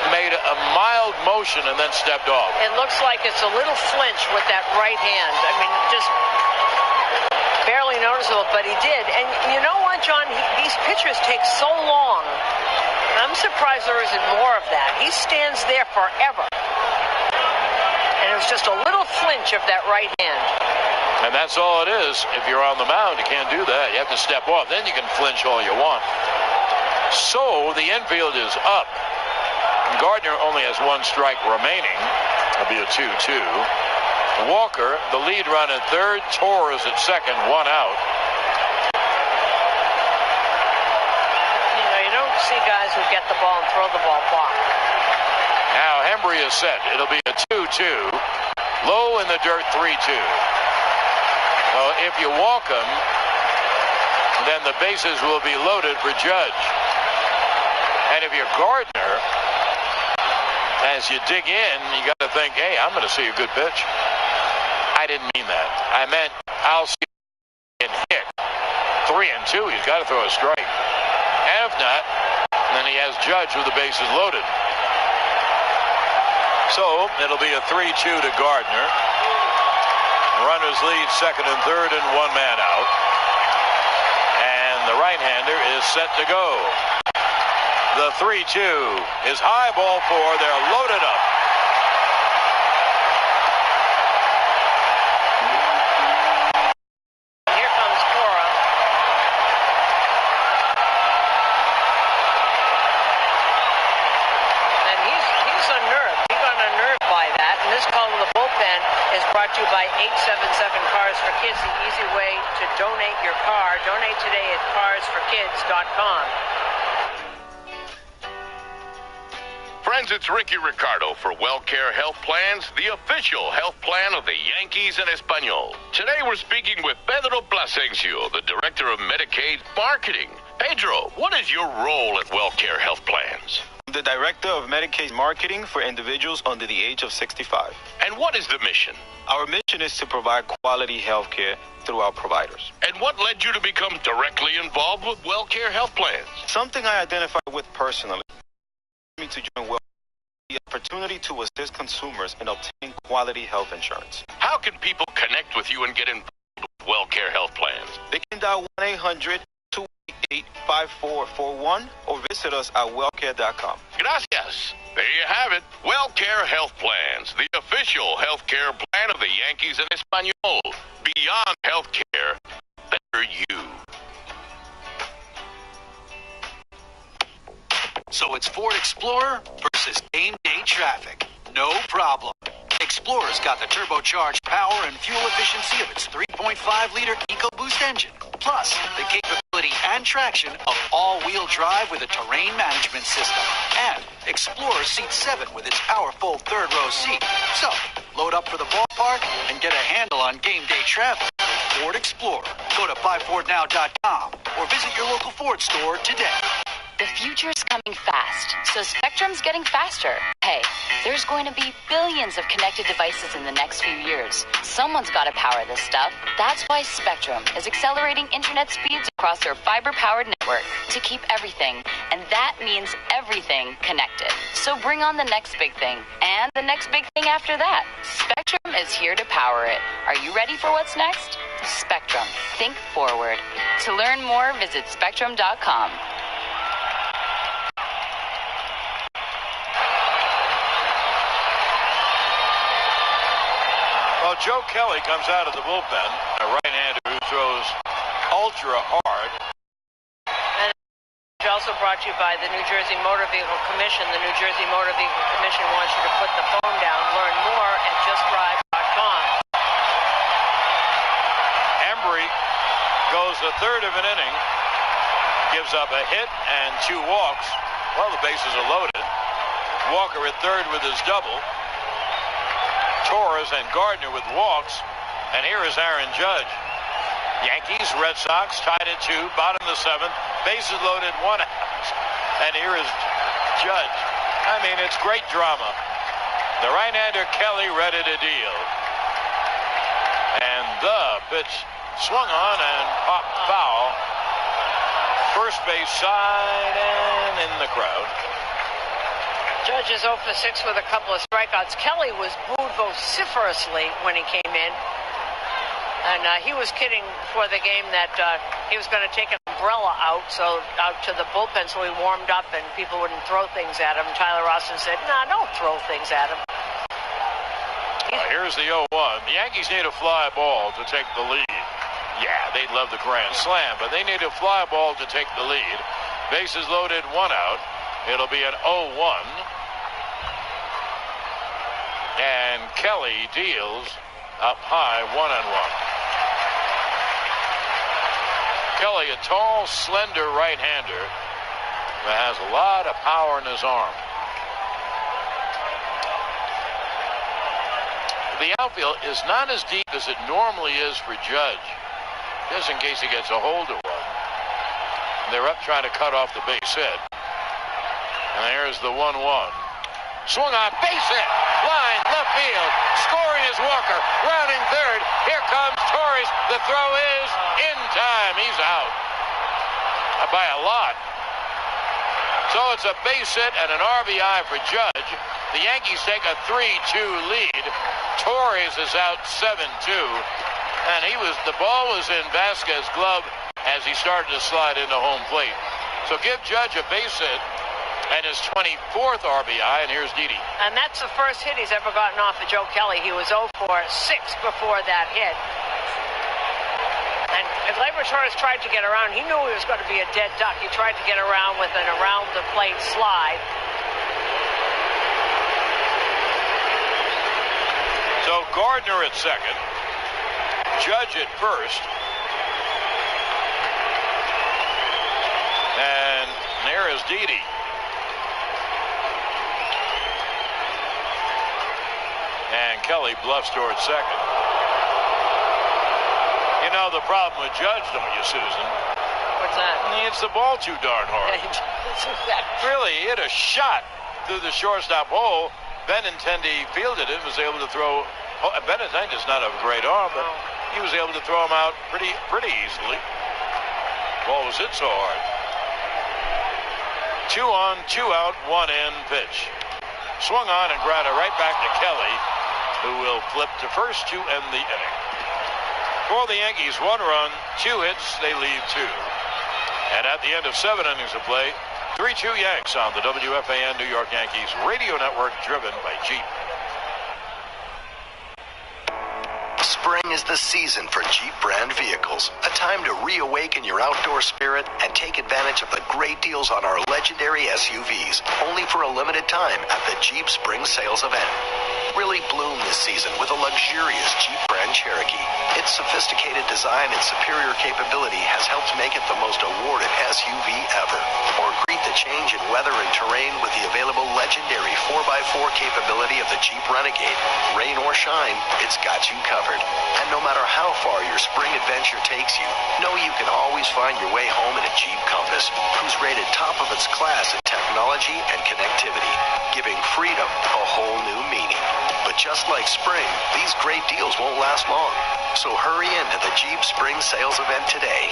made a mild motion, and then stepped off. It looks like it's a little flinch with that right hand. I mean, just barely noticeable, but he did. And you know what, John? These pitchers take so long. I'm surprised there isn't more of that. He stands there forever. And it was just a little flinch of that right hand. And that's all it is. If you're on the mound, you can't do that. You have to step off. Then you can flinch all you want. So the infield is up. Gardner only has one strike remaining. It'll be a 2-2. Walker, the lead run at third. Torres at second, one out. You don't see guys who get the ball and throw the ball far. Now Hembry is set. It'll be a 2-2. Low in the dirt, 3-2. Well, if you walk him, then the bases will be loaded for Judge. And if you're Gardner, as you dig in, you got to think, hey, I'm going to see a good pitch. I didn't mean that. I meant I'll see him hit. 3-2, he's got to throw a strike. And if not, then he has Judge with the bases loaded. So it'll be a 3-2 to Gardner. Runners lead second and third and one man out. And the right-hander is set to go. The 3-2 is high, ball four. They're loaded up. Here comes Cora. And he's unnerved. He got unnerved by that. And this call to the bullpen is brought to you by 877 Cars for Kids, the easy way to donate your car. Donate today at carsforkids.com. Friends, it's Ricky Ricardo for WellCare Health Plans, the official health plan of the Yankees in Espanol. Today we're speaking with Pedro Plasencia, the Director of Medicaid Marketing. Pedro, what is your role at WellCare Health Plans? The Director of Medicaid Marketing for individuals under the age of 65. And what is the mission? Our mission is to provide quality health care through our providers. And what led you to become directly involved with WellCare Health Plans? Something I identify with personally. Me to join Well, the opportunity to assist consumers in obtaining quality health insurance. How can people connect with you and get involved with WellCare Health Plans? They can dial 1-800-288-8255 888-5441 or visit us at wellcare.com. Gracias. There you have it. WellCare Health Plans, the official health care plan of the Yankees in Espanol. Beyond health care, better you. So it's Ford Explorer versus game day traffic. No problem. Explorer's got the turbocharged power and fuel efficiency of its 3.5-liter EcoBoost engine, plus the capability and traction of all-wheel drive with a terrain management system. And Explorer seats 7 with its powerful third-row seat. So, load up for the ballpark and get a handle on game day traffic with Ford Explorer. Go to buyfordnow.com or visit your local Ford store today. The future's coming fast, so Spectrum's getting faster. Hey, there's going to be billions of connected devices in the next few years. Someone's got to power this stuff. That's why Spectrum is accelerating internet speeds across their fiber-powered network to keep everything, and that means everything, connected. So bring on the next big thing, and the next big thing after that. Spectrum is here to power it. Are you ready for what's next? Spectrum. Think forward. To learn more, visit spectrum.com. Well, Joe Kelly comes out of the bullpen, a right-hander who throws ultra hard. And it's also brought to you by the New Jersey Motor Vehicle Commission. The New Jersey Motor Vehicle Commission wants you to put the phone down. Learn more at justdrive.com. Embry goes a third of an inning, gives up a hit and 2 walks. Well, the bases are loaded. Walker at third with his double. Torres and Gardner with walks. And here is Aaron Judge. Yankees, Red Sox tied at 2, bottom of the 7th. Bases loaded, 1 out. And here is Judge. I mean, it's great drama. The right-hander Kelly ready to deal. And the pitch swung on and popped foul. First base side and in the crowd. Judge is 0 for 6 with a couple of strikeouts. Kelly was booed vociferously when he came in. And he was kidding before the game that he was going to take an umbrella out to the bullpen so he warmed up and people wouldn't throw things at him. Tyler Austin said, "Nah, don't throw things at him." Here's the 0-1. The Yankees need a fly ball to take the lead. Yeah, they'd love the grand slam, but they need a fly ball to take the lead. Bases loaded, 1 out. It'll be an 0-1. And Kelly deals up high, 1-1. Kelly, a tall, slender right-hander that has a lot of power in his arm. The outfield is not as deep as it normally is for Judge, just in case he gets a hold of one. They're up trying to cut off the base hit. And there's the 1-1. Swung on, base hit, line, left field. Scoring is Walker, rounding third. Here comes Torres. The throw is in time. He's out by a lot. So it's a base hit and an RBI for Judge. The Yankees take a 3-2 lead. Torres is out 7-2. And the ball was in Vasquez's glove as he started to slide into home plate. So give Judge a base hit and his 24th RBI, and here's Didi. And that's the first hit he's ever gotten off of Joe Kelly. He was 0 for 6 before that hit. And Gleyber Torres tried to get around. He knew he was going to be a dead duck. He tried to get around with an around-the-plate slide. So Gardner at second. Judge at first. And there is Didi. And Kelly bluffs towards second. You know the problem with Judge, don't you, Susan? What's that? He hits the ball too darn hard. Really, he hit a shot through the shortstop hole. Benintendi fielded it, was able to throw. Benintendi's not a great arm, but he was able to throw him out pretty easily. Ball was hit so hard. 2 on, 2 out, 1 in pitch. Swung on and grounded right back to Kelly, who will flip to first to end the inning. For the Yankees, 1 run, 2 hits, they leave 2. And at the end of 7 innings of play, 3-2 Yanks on the WFAN New York Yankees radio network, driven by Jeep. Spring is the season for Jeep brand vehicles. A time to reawaken your outdoor spirit and take advantage of the great deals on our legendary SUVs, only for a limited time at the Jeep Spring Sales event. Really bloom this season with a luxurious Jeep Grand Cherokee. Its sophisticated design and superior capability has helped make it the most awarded SUV ever. Or greet the change in weather and terrain with the available legendary 4x4 capability of the Jeep Renegade. Rain or shine, it's got you covered. And no matter how far your spring adventure takes you, know you can always find your way home in a Jeep Compass, who's rated top of its class in technology and connectivity, giving freedom a whole new meaning. But just like spring, these great deals won't last long. So hurry into the Jeep Spring Sales event today.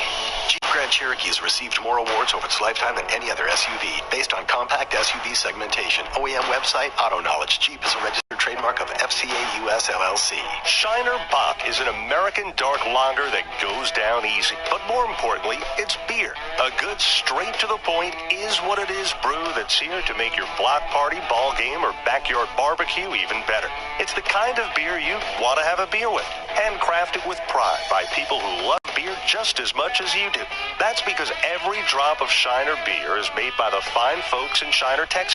Jeep Grand Cherokee has received more awards over its lifetime than any other SUV, based on compact SUV segmentation. OEM website, Auto Knowledge. Jeep is a registered trademark of FCA US LLC. Shiner Bock is an American dark lager that goes down easy. But more importantly, it's beer. A good, straight-to-the-point, is-what-it-is brew that's here to make your block party, ball game, or backyard barbecue even better. It's the kind of beer you'd want to have a beer with. Handcrafted with pride by people who love beer just as much as you do. That's because every drop of Shiner beer is made by the fine folks in Shiner, Texas.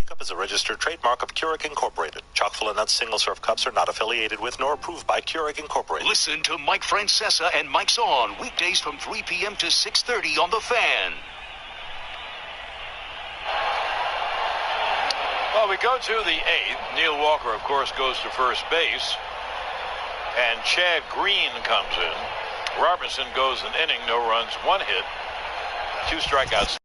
Cup is a registered trademark of Keurig Incorporated. Chock-full Nuts single-serve cups are not affiliated with nor approved by Keurig Incorporated. Listen to Mike Francesa and Mike's On weekdays from 3 p.m. to 6:30 on The Fan. Well, we go to the 8th. Neil Walker, of course, goes to first base. And Chad Green comes in. Robertson goes an inning, no runs, 1 hit, 2 strikeouts.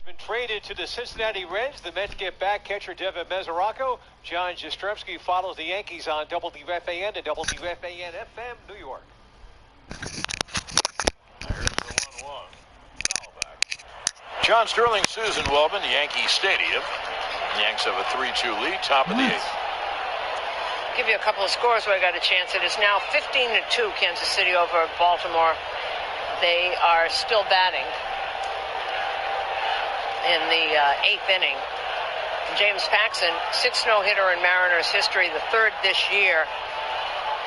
Been traded to the Cincinnati Reds. The Mets get back catcher Devin Mesoraco. John Jastrzemski follows the Yankees on WFAN and WFAN FM New York. There's the 1-1. Foul back. John Sterling, Susan Wellman, Yankee Stadium. The Yanks have a 3-2 lead, top of the 8th. Give you a couple of scores where I got a chance. It is now 15-2 Kansas City over Baltimore. They are still batting in the 8th inning. James Paxton, 6th no-hitter in Mariners history, the 3rd this year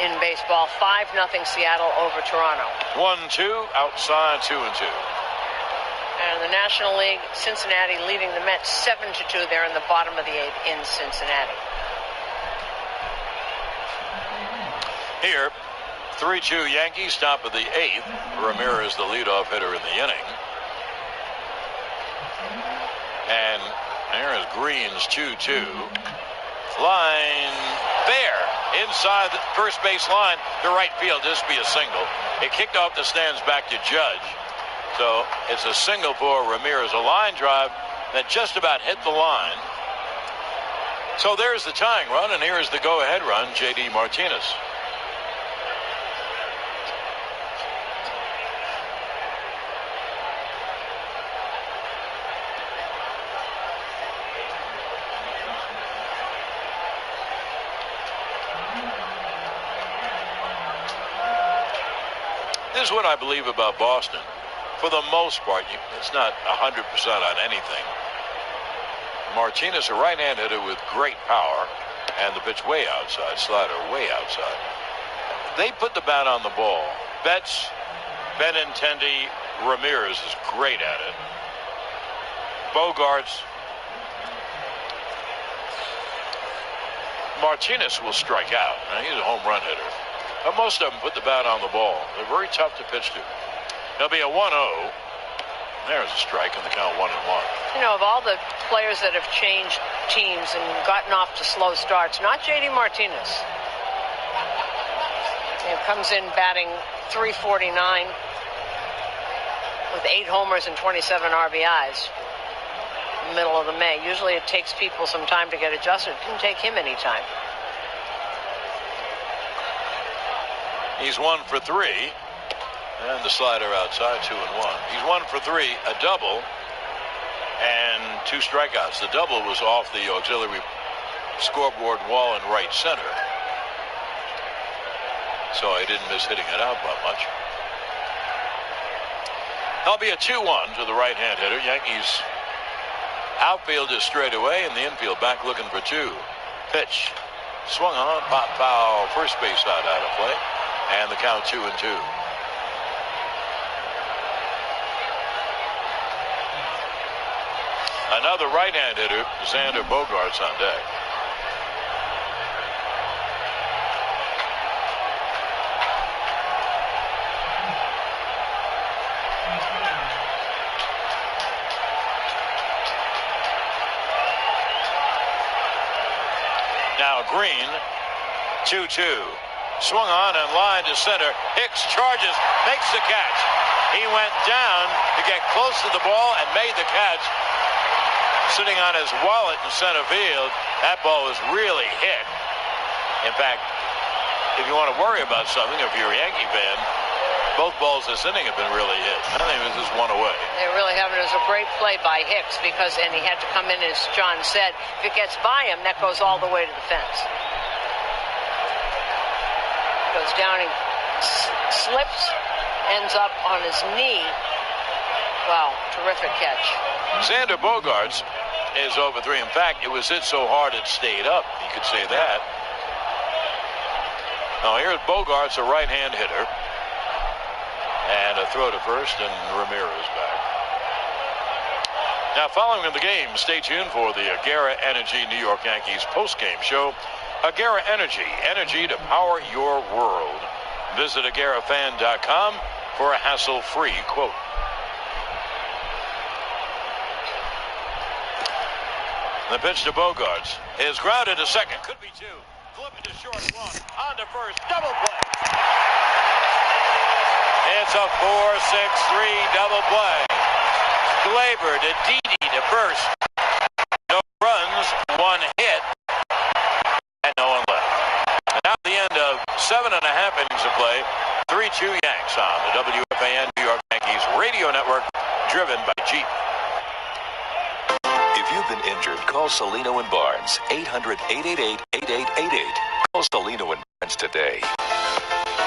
in baseball. 5-0 Seattle over Toronto. 1-2, outside 2-2. And the National League, Cincinnati leading the Mets 7-2. They're in the bottom of the 8th in Cincinnati. Here, 3-2 Yankees, top of the 8th. Ramirez, the leadoff hitter in the inning. And there is Green's 2-2. Line fair inside the first base line to right field. This will be a single. It kicked off the stands back to Judge. So it's a single for Ramirez. A line drive that just about hit the line. So there's the tying run, and here's the go-ahead run, J.D. Martinez. Here's what I believe about Boston. For the most part, it's not 100% on anything. Martinez, a right-hand hitter with great power, and the pitch way outside, slider way outside. They put the bat on the ball. Betts, Benintendi, Ramirez is great at it. Bogarts. Martinez will strike out. Now, he's a home run hitter. But most of them put the bat on the ball. They're very tough to pitch to. There'll be a 1-0. There's a strike, and the count 1-1. You know, of all the players that have changed teams and gotten off to slow starts, not J.D. Martinez. He comes in batting .349 with 8 homers and 27 RBIs. Middle of the May. Usually it takes people some time to get adjusted. It didn't take him any time. He's 1 for 3. And the slider outside, 2-1. He's 1 for 3, a double, and 2 strikeouts. The double was off the auxiliary scoreboard wall in right center. So I didn't miss hitting it out by much. That'll be a 2-1 to the right-hand hitter. Yankees outfield is straight away, and the infield back looking for 2. Pitch. Swung on, pop foul, first base side out of play, and the count 2-2. Another right-hand hitter, Xander Bogaerts, on deck. Now Green, 2-2. Swung on and line to center. Hicks charges, makes the catch. He went down to get close to the ball and made the catch. Sitting on his wallet in center field. That ball was really hit. In fact, if you want to worry about something, if you're a Yankee fan, both balls this inning have been really hit. I think this is one away. They really haven't. It was a great play by Hicks because, and he had to come in, as John said, if it gets by him, that goes all the way to the fence. Goes down, he slips, ends up on his knee. Wow, terrific catch. Xander Bogaerts is over 3. In fact, it was hit so hard it stayed up. You could say that. Now here's Bogaerts, a right-hand hitter. And a throw to first, and Ramirez back. Now following the game, stay tuned for the Agera Energy New York Yankees post-game show. Agera Energy, energy to power your world. Visit agerafan.com for a hassle-free quote. The pitch to Bogaerts is grounded to second. Could be 2. Flipping to short 1. On to first. Double play. It's a 4-6-3 double play. Glaber to Didi to first. No runs, 1 hit, and no one left. And now at the end of 7.5 innings of play, 3-2 Yanks on the WFAN New York Yankees radio network, driven by Jeep. If you've been injured, call Salino and Barnes, 800-888-8888. Call Salino and Barnes today.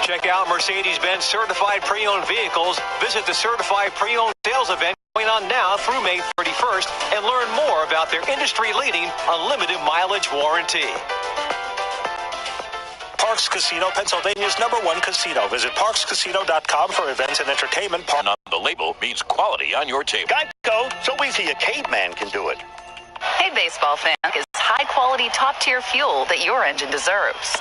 Check out Mercedes-Benz Certified Pre-Owned Vehicles. Visit the Certified Pre-Owned Sales event going on now through May 31st and learn more about their industry-leading unlimited mileage warranty. Parks Casino, Pennsylvania's #1 casino. Visit parkscasino.com for events and entertainment. On the label means quality on your table. Geico, so easy a caveman can do it. Hey, baseball fan, is high-quality, top-tier fuel that your engine deserves.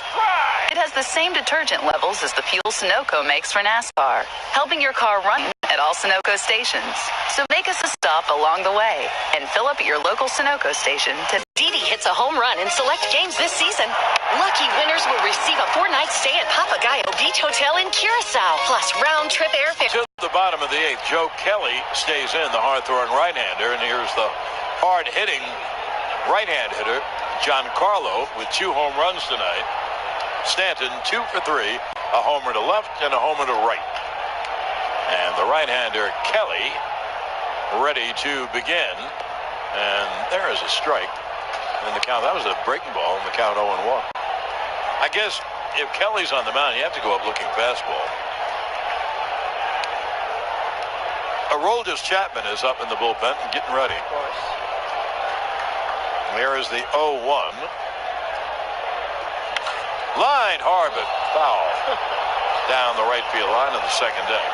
It has the same detergent levels as the fuel Sunoco makes for NASCAR, helping your car run at all Sunoco stations. So make us a stop along the way and fill up at your local Sunoco station to... Didi hits a home run in select games this season. Lucky winners will receive a 4-night stay at Papagayo Beach Hotel in Curacao, plus round-trip airfare. To the bottom of the 8th, Joe Kelly stays in, the hard-throwing right-hander, and here's the hard-hitting right-hand hitter, Giancarlo, with 2 home runs tonight. Stanton, 2 for 3, a homer to left and a homer to right. And the right-hander, Kelly, ready to begin. And there is a strike. And the count, that was a breaking ball, and the count 0-1. I guess if Kelly's on the mound, you have to go up looking fastball. Aroldis Chapman is up in the bullpen and getting ready. Of course. Here is the 0-1. Line hard, but foul. Down the right field line in the second deck.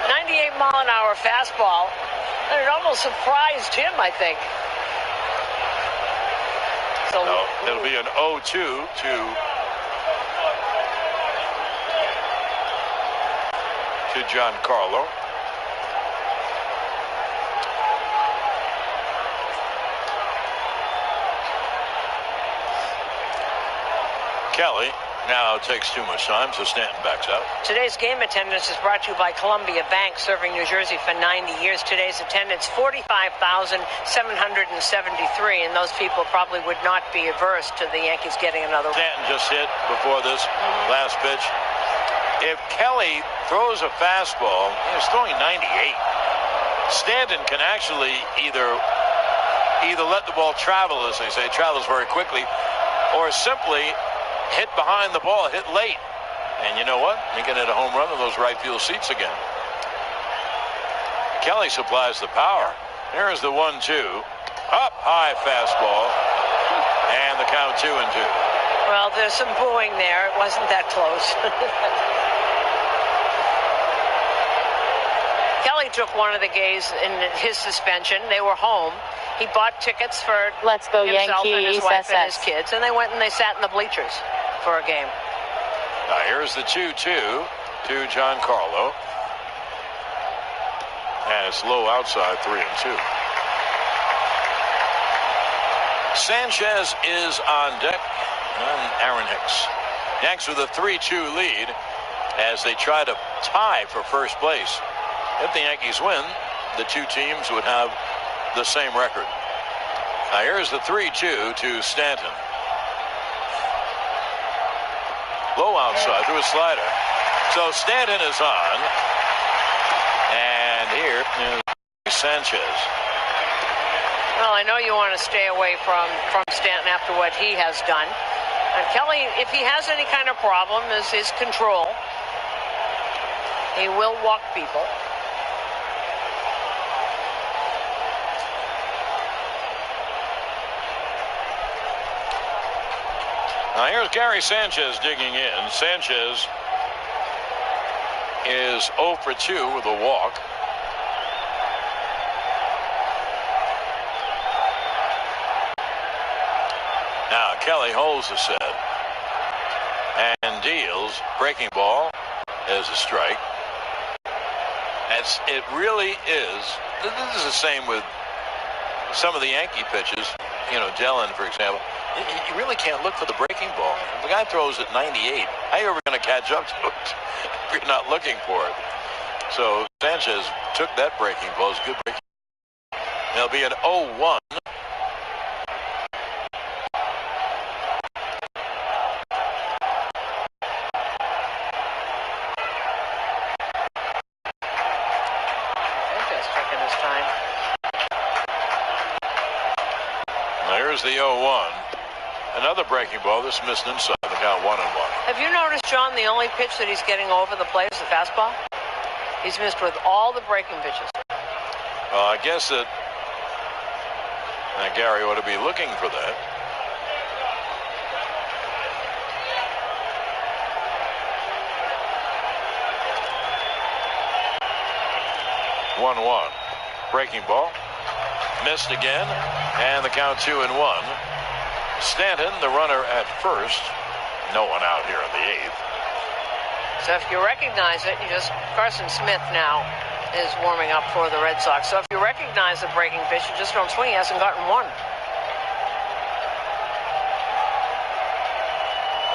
98-mile-an-hour fastball. And it almost surprised him, I think. So no, it'll be an 0-2 to Giancarlo. Kelly now takes too much time, so Stanton backs out. Today's game attendance is brought to you by Columbia Bank, serving New Jersey for 90 years. Today's attendance, 45,773, and those people probably would not be averse to the Yankees getting another. Stanton just hit before this last pitch. If Kelly throws a fastball, he's throwing 98. Stanton can actually either let the ball travel, as they say, travels very quickly, or simply hit behind the ball, hit late. And you know what? He can hit a home run in those right field seats again. Kelly supplies the power. Here's the 1-2. Up high fastball. And the count 2-2. Well, there's some booing there. It wasn't that close. Kelly took one of the gays in his suspension. They were home. He bought tickets for Let's go himself and his Yankees, wife and SS. his kids, and they went and they sat in the bleachers for a game. Now here's the 2-2 to Giancarlo. And it's low outside, 3-2. Sanchez is on deck, and Aaron Hicks. Yanks with a 3-2 lead as they try to tie for first place. If the Yankees win, the two teams would have the same record. Now here's the 3-2 to Stanton. Low outside through a slider. So Stanton is on. And here is Sanchez. Well, I know you want to stay away from Stanton after what he has done. And Kelly, if he has any kind of problem, is his control. He will walk people. Now here's Gary Sanchez digging in. Sanchez is 0 for 2 with a walk. Now Kelly holds the set and deals. Breaking ball is a strike. It really is. This is the same with some of the Yankee pitches. You know, Dellin, for example. You really can't look for the breaking ball. If the guy throws at 98, how are you ever going to catch up to it if you're not looking for it? So Sanchez took that breaking ball. It's a good breaking. There'll be an 0-1. There's the 0-1. Another breaking ball. This missed inside. The count 1-1. Have you noticed, John, the only pitch that he's getting over the plate is the fastball? He's missed with all the breaking pitches. Well, I guess that Gary ought to be looking for that. One. Breaking ball. Missed again. And the count 2-1. Stanton, the runner at first. No one out here in the 8th. So if you recognize it, Carson Smith now is warming up for the Red Sox. So if you recognize the breaking pitch, you just don't swing. He hasn't gotten one.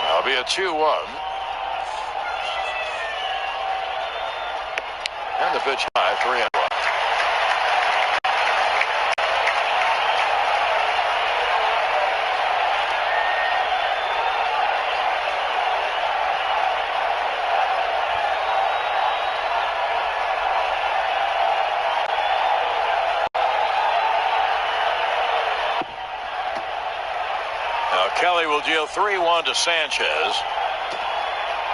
That'll be a 2-1. And the pitch high, 3-1. Kelly will deal 3-1 to Sanchez.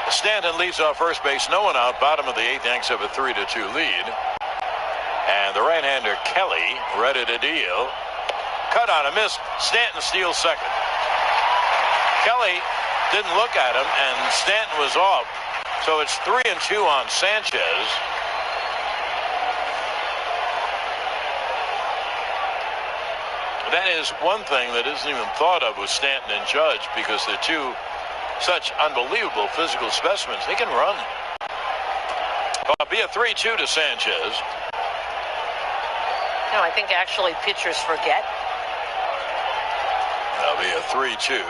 Stanton leads off first base, no one out. Bottom of the 8th, Yanks have a 3-2 lead. And the right-hander Kelly ready to deal. Cut on a miss. Stanton steals second. Kelly didn't look at him, and Stanton was off. So it's 3-2 on Sanchez. That is one thing that isn't even thought of with Stanton and Judge, because they're two such unbelievable physical specimens. They can run. It'll be a 3-2 to Sanchez. No, I think actually pitchers forget. That'll be a 3-2.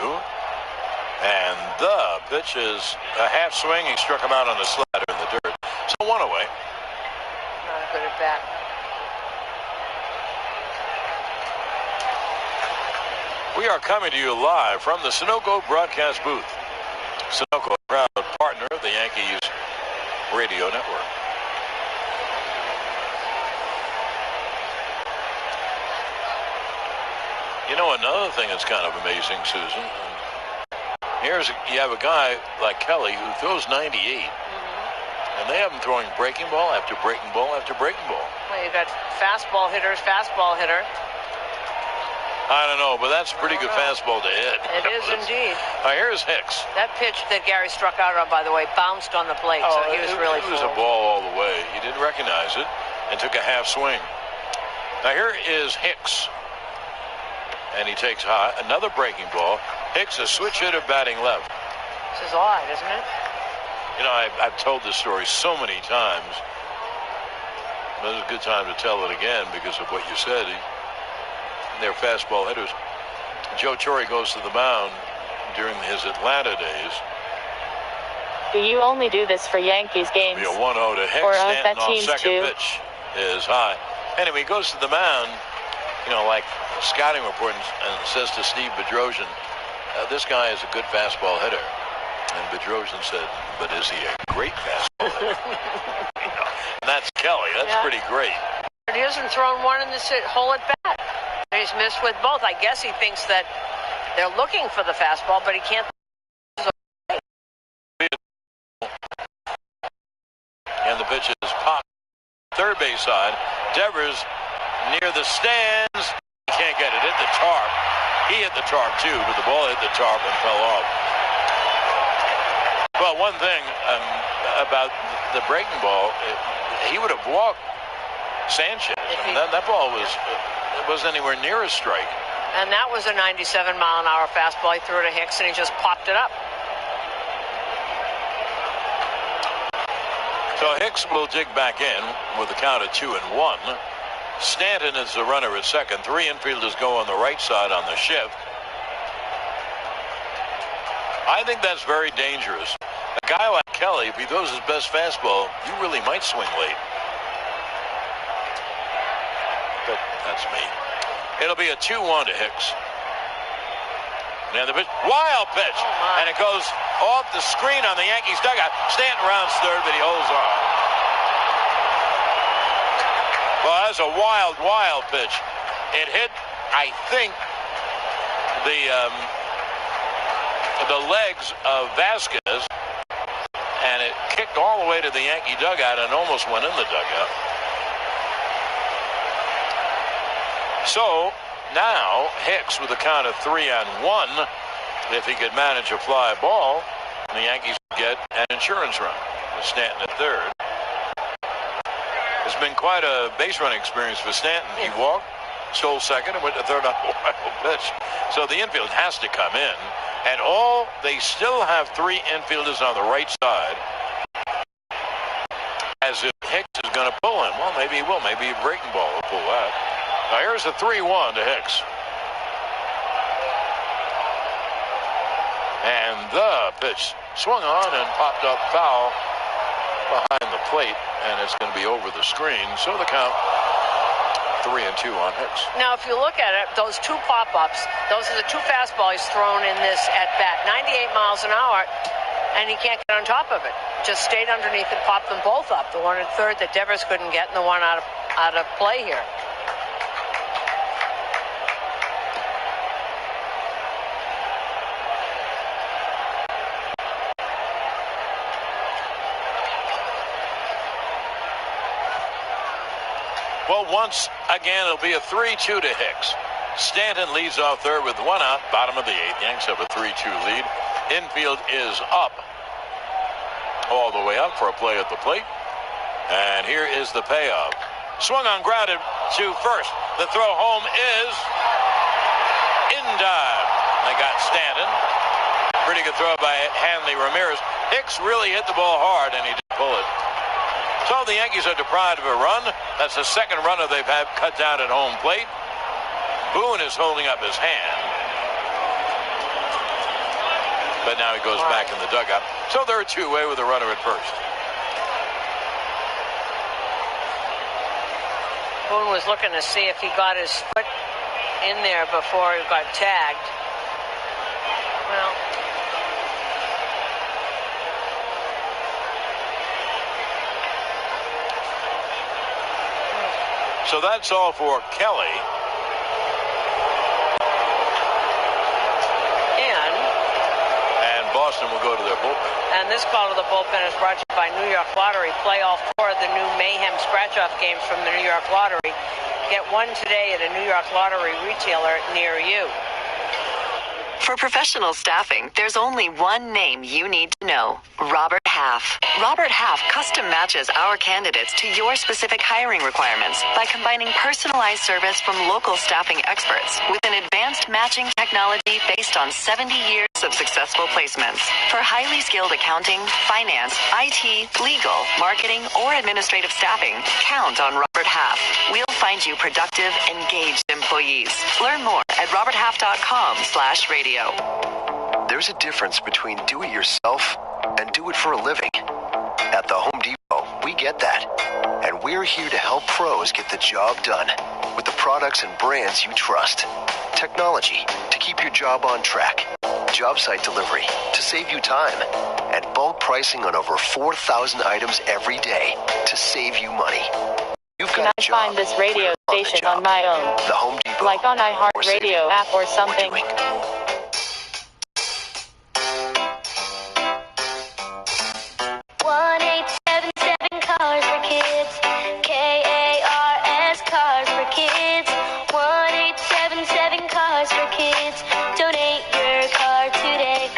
And the pitch is a half swing. He struck him out on the slider in the dirt. So one away. Not good at bat. We are coming to you live from the Sunoco broadcast booth. Sunoco, a proud partner of the Yankees radio network. You know, another thing that's kind of amazing, Susan, you have a guy like Kelly who throws 98, and they have him throwing breaking ball after breaking ball after breaking ball. Well, you got fastball hitter. I don't know, but that's a pretty good fastball to hit. It is indeed. Here's Hicks. That pitch that Gary struck out on, by the way, bounced on the plate, so he was really It was a ball all the way. He didn't recognize it and took a half swing. Now here is Hicks. And he takes high. Another breaking ball. Hicks, a switch hitter batting left. This is odd, isn't it? You know, I've told this story so many times. But it's a good time to tell it again because of what you said. They're fastball hitters. Joe Torre goes to the mound during his Atlanta days. Do you only do this for Yankees games? It'll be a 1-0 to Hicks. Or Stanton that team's off second too? pitch is high. Anyway, he goes to the mound, you know, like a scouting report, and says to Steve Bedrosian, this guy is a good fastball hitter. And Bedrosian said, but is he a great fastball hitter? And that's Kelly. That's pretty great. But he hasn't thrown one in the hole at bat. He's missed with both. I guess he thinks that they're looking for the fastball, but he can't. And the pitch is popped. Third base side. Devers near the stands. He can't get it. Hit the tarp. He hit the tarp too, but the ball hit the tarp and fell off. Well, one thing about the breaking ball, he would have walked Sanchez. That ball wasn't anywhere near a strike. And that was a 97-mile-an-hour fastball. He threw it to Hicks, and he just popped it up. So Hicks will dig back in with a count of 2-1. Stanton is the runner at second. Three infielders go on the right side on the shift. I think that's very dangerous. A guy like Kelly, if he throws his best fastball, you really might swing late. But that's me. It'll be a 2-1 to Hicks. And the pitch, wild pitch, and it goes off the screen on the Yankees dugout. Stanton rounds third, but he holds on. Well, that's a wild pitch. It hit, I think, the legs of Vasquez, and it kicked all the way to the Yankee dugout and almost went in the dugout. So now Hicks with a count of 3-1. If he could manage a fly ball, the Yankees would get an insurance run with Stanton at third. It's been quite a base running experience for Stanton. He walked, stole second, and went to third on a wild pitch. So the infield has to come in, and they still have three infielders on the right side. As if Hicks is going to pull him. Well, maybe he will. Maybe a breaking ball will pull that. Now here's a 3-1 to Hicks. And the pitch swung on and popped up foul behind the plate, and it's going to be over the screen. So the count 3-2 on Hicks. Now, if you look at it, those two pop-ups, those are the two fastballs thrown in this at-bat. 98 miles an hour, and he can't get on top of it. Just stayed underneath and popped them both up. The one at third that Devers couldn't get, and the one out of play here. Well, once again, it'll be a 3-2 to Hicks. Stanton leads off third with one out, bottom of the eighth. Yanks have a 3-2 lead. Infield is up, all the way up for a play at the plate. And here is the payoff. Swung on, grounded to first. The throw home is in time. They got Stanton. Pretty good throw by Hanley Ramirez. Hicks really hit the ball hard, and he did pull it. So the Yankees are deprived of a run. That's the second runner they've had cut down at home plate. Boone is holding up his hand. But now he goes back in the dugout. So they're 2-away with a runner at first. Boone was looking to see if he got his foot in there before he got tagged. Well, so that's all for Kelly. And Boston will go to their bullpen. And this call to the bullpen is brought to you by New York Lottery. Play all 4 of the new Mayhem scratch-off games from the New York Lottery. Get one today at a New York Lottery retailer near you. For professional staffing, there's only one name you need to know: Robert Half. Robert Half custom matches our candidates to your specific hiring requirements by combining personalized service from local staffing experts with an advanced matching technology based on 70 years of successful placements. For highly skilled accounting, finance, IT, legal, marketing, or administrative staffing, count on Robert Half. We'll find you productive, engaged employees. Learn more at roberthalf.com/radio. There's a difference between do it yourself and do it for a living. At the Home Depot, we get that. And we're here to help pros get the job done with the products and brands you trust. Technology to keep your job on track. Job site delivery to save you time. And bulk pricing on over 4,000 items every day to save you money. You've got Can I find this radio station on my own? The Home Depot. Like on iHeartRadio app or something? 1877 Cars for Kids. KARS Cars for Kids. 1877 Cars for Kids. Donate your car today.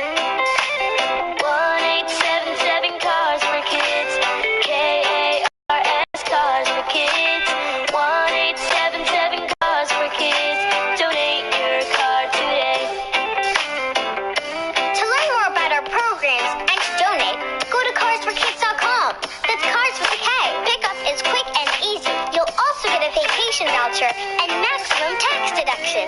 1877 Cars for Kids. KARS Cars for Kids. 1877 Cars for Kids. Donate your car today. To learn more about our programs and to donate, go to carsforkids.com. That's Cars with a K. Pickup is quick and easy. You'll also get a vacation voucher and maximum tax deduction.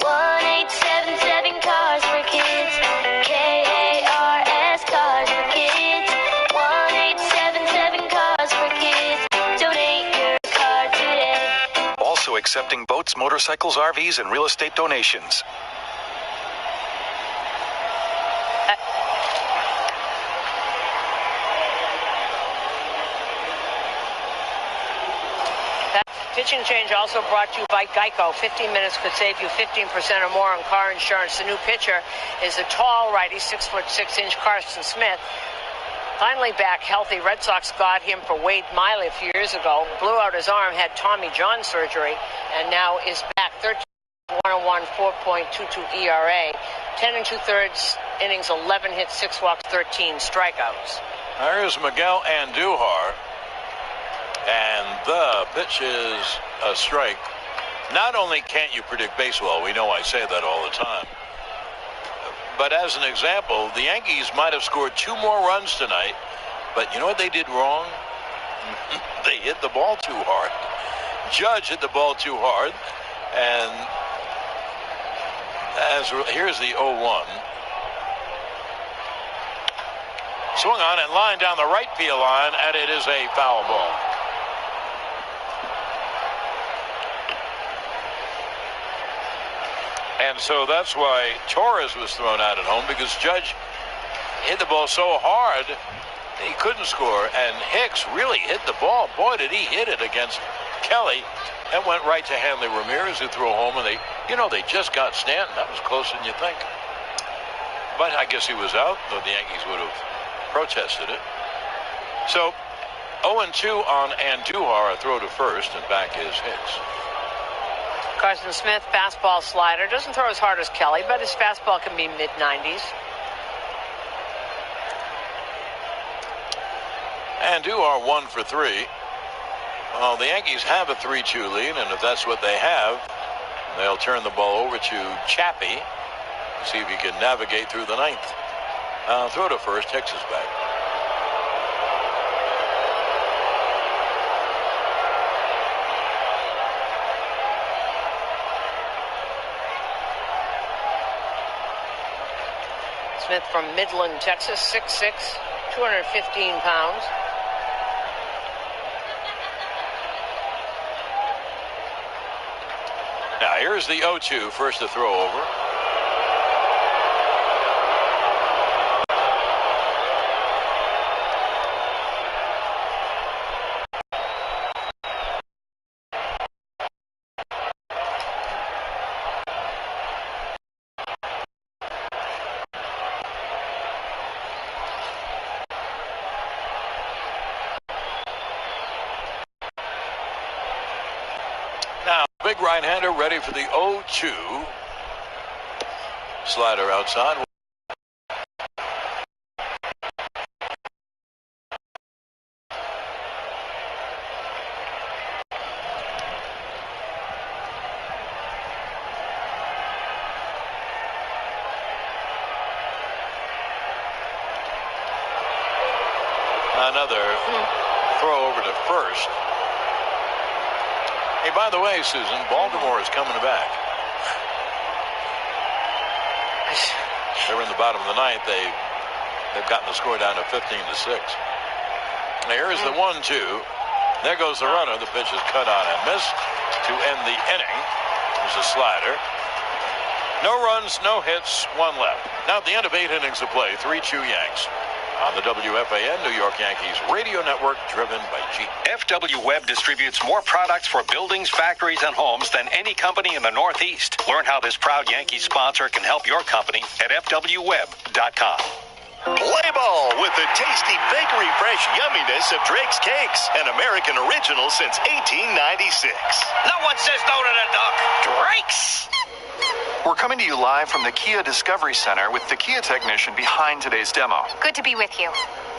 1877 Cars for Kids. KARS Cars for Kids. 1877 Cars for Kids. Donate your car today. Also accepting boats, motorcycles, RVs, and real estate donations. Pitching change also brought to you by Geico. 15 minutes could save you 15% or more on car insurance. The new pitcher is a tall righty, 6'6" Carson Smith. Finally back healthy. Red Sox got him for Wade Miley a few years ago. Blew out his arm, had Tommy John surgery, and now is back. 13-101, 4.22 ERA. 10 2/3 innings, 11 hits, 6 walks, 13 strikeouts. There's Miguel Andujar. And the pitch is a strike. Not only can't you predict baseball, we know I say that all the time, but as an example, the Yankees might have scored 2 more runs tonight, but you know what they did wrong? They hit the ball too hard. Judge hit the ball too hard, and here's the 0-1. Swung on and lined down the right field line, and it is a foul ball. And so that's why Torres was thrown out at home, because Judge hit the ball so hard he couldn't score. And Hicks really hit the ball. Boy, did he hit it against Kelly. And went right to Hanley Ramirez, who threw home. And they just got Stanton. That was closer than you think. But I guess he was out, though the Yankees would have protested it. So 0-2 on Andujar, a throw to first, and back is Hicks. Carson Smith, fastball slider. Doesn't throw as hard as Kelly, but his fastball can be mid-90s. Andujar 1 for 3. Well, the Yankees have a 3-2 lead, and if that's what they have, they'll turn the ball over to Chappie. See if he can navigate through the ninth. Throw to first, Hicks is back. Smith from Midland, Texas, 6'6", 215 pounds. Now here's the 0-2, first to throw over. Big right-hander ready for the 0-2. Slider outside. Another throw over to first. Hey, by the way, Susan, Baltimore is coming back. They're in the bottom of the ninth. They've gotten the score down to 15-6. Now here's the 1-2. There goes the runner. The pitch is cut on and missed to end the inning. There's a slider. No runs, no hits, one left. Now at the end of 8 innings of play, 3-2 Yanks. On the WFAN New York Yankees radio network, driven by Jeep. FW Web distributes more products for buildings, factories, and homes than any company in the Northeast. Learn how this proud Yankee sponsor can help your company at FWWeb.com. Play ball with the tasty bakery fresh yumminess of Drake's Cakes, an American original since 1896. No one says no to the duck. Drake's. We're coming to you live from the Kia Discovery Center with the Kia technician behind today's demo. Good to be with you.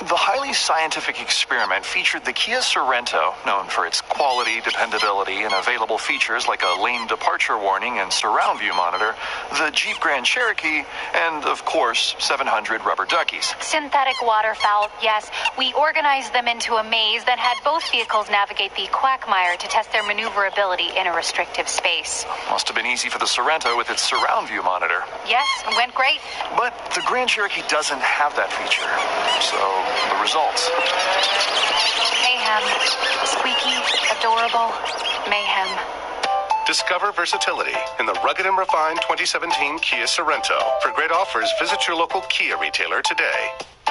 The highly scientific experiment featured the Kia Sorento, known for its quality, dependability, and available features like a lane departure warning and surround view monitor, the Jeep Grand Cherokee, and, of course, 700 rubber duckies. Synthetic waterfowl, yes. We organized them into a maze that had both vehicles navigate the quagmire to test their maneuverability in a restrictive space. Must have been easy for the Sorento with its surround view monitor. Yes, it went great. But the Grand Cherokee doesn't have that feature, so the results. Mayhem. Squeaky, adorable, mayhem. Discover versatility in the rugged and refined 2017 Kia Sorento. For great offers, visit your local Kia retailer today.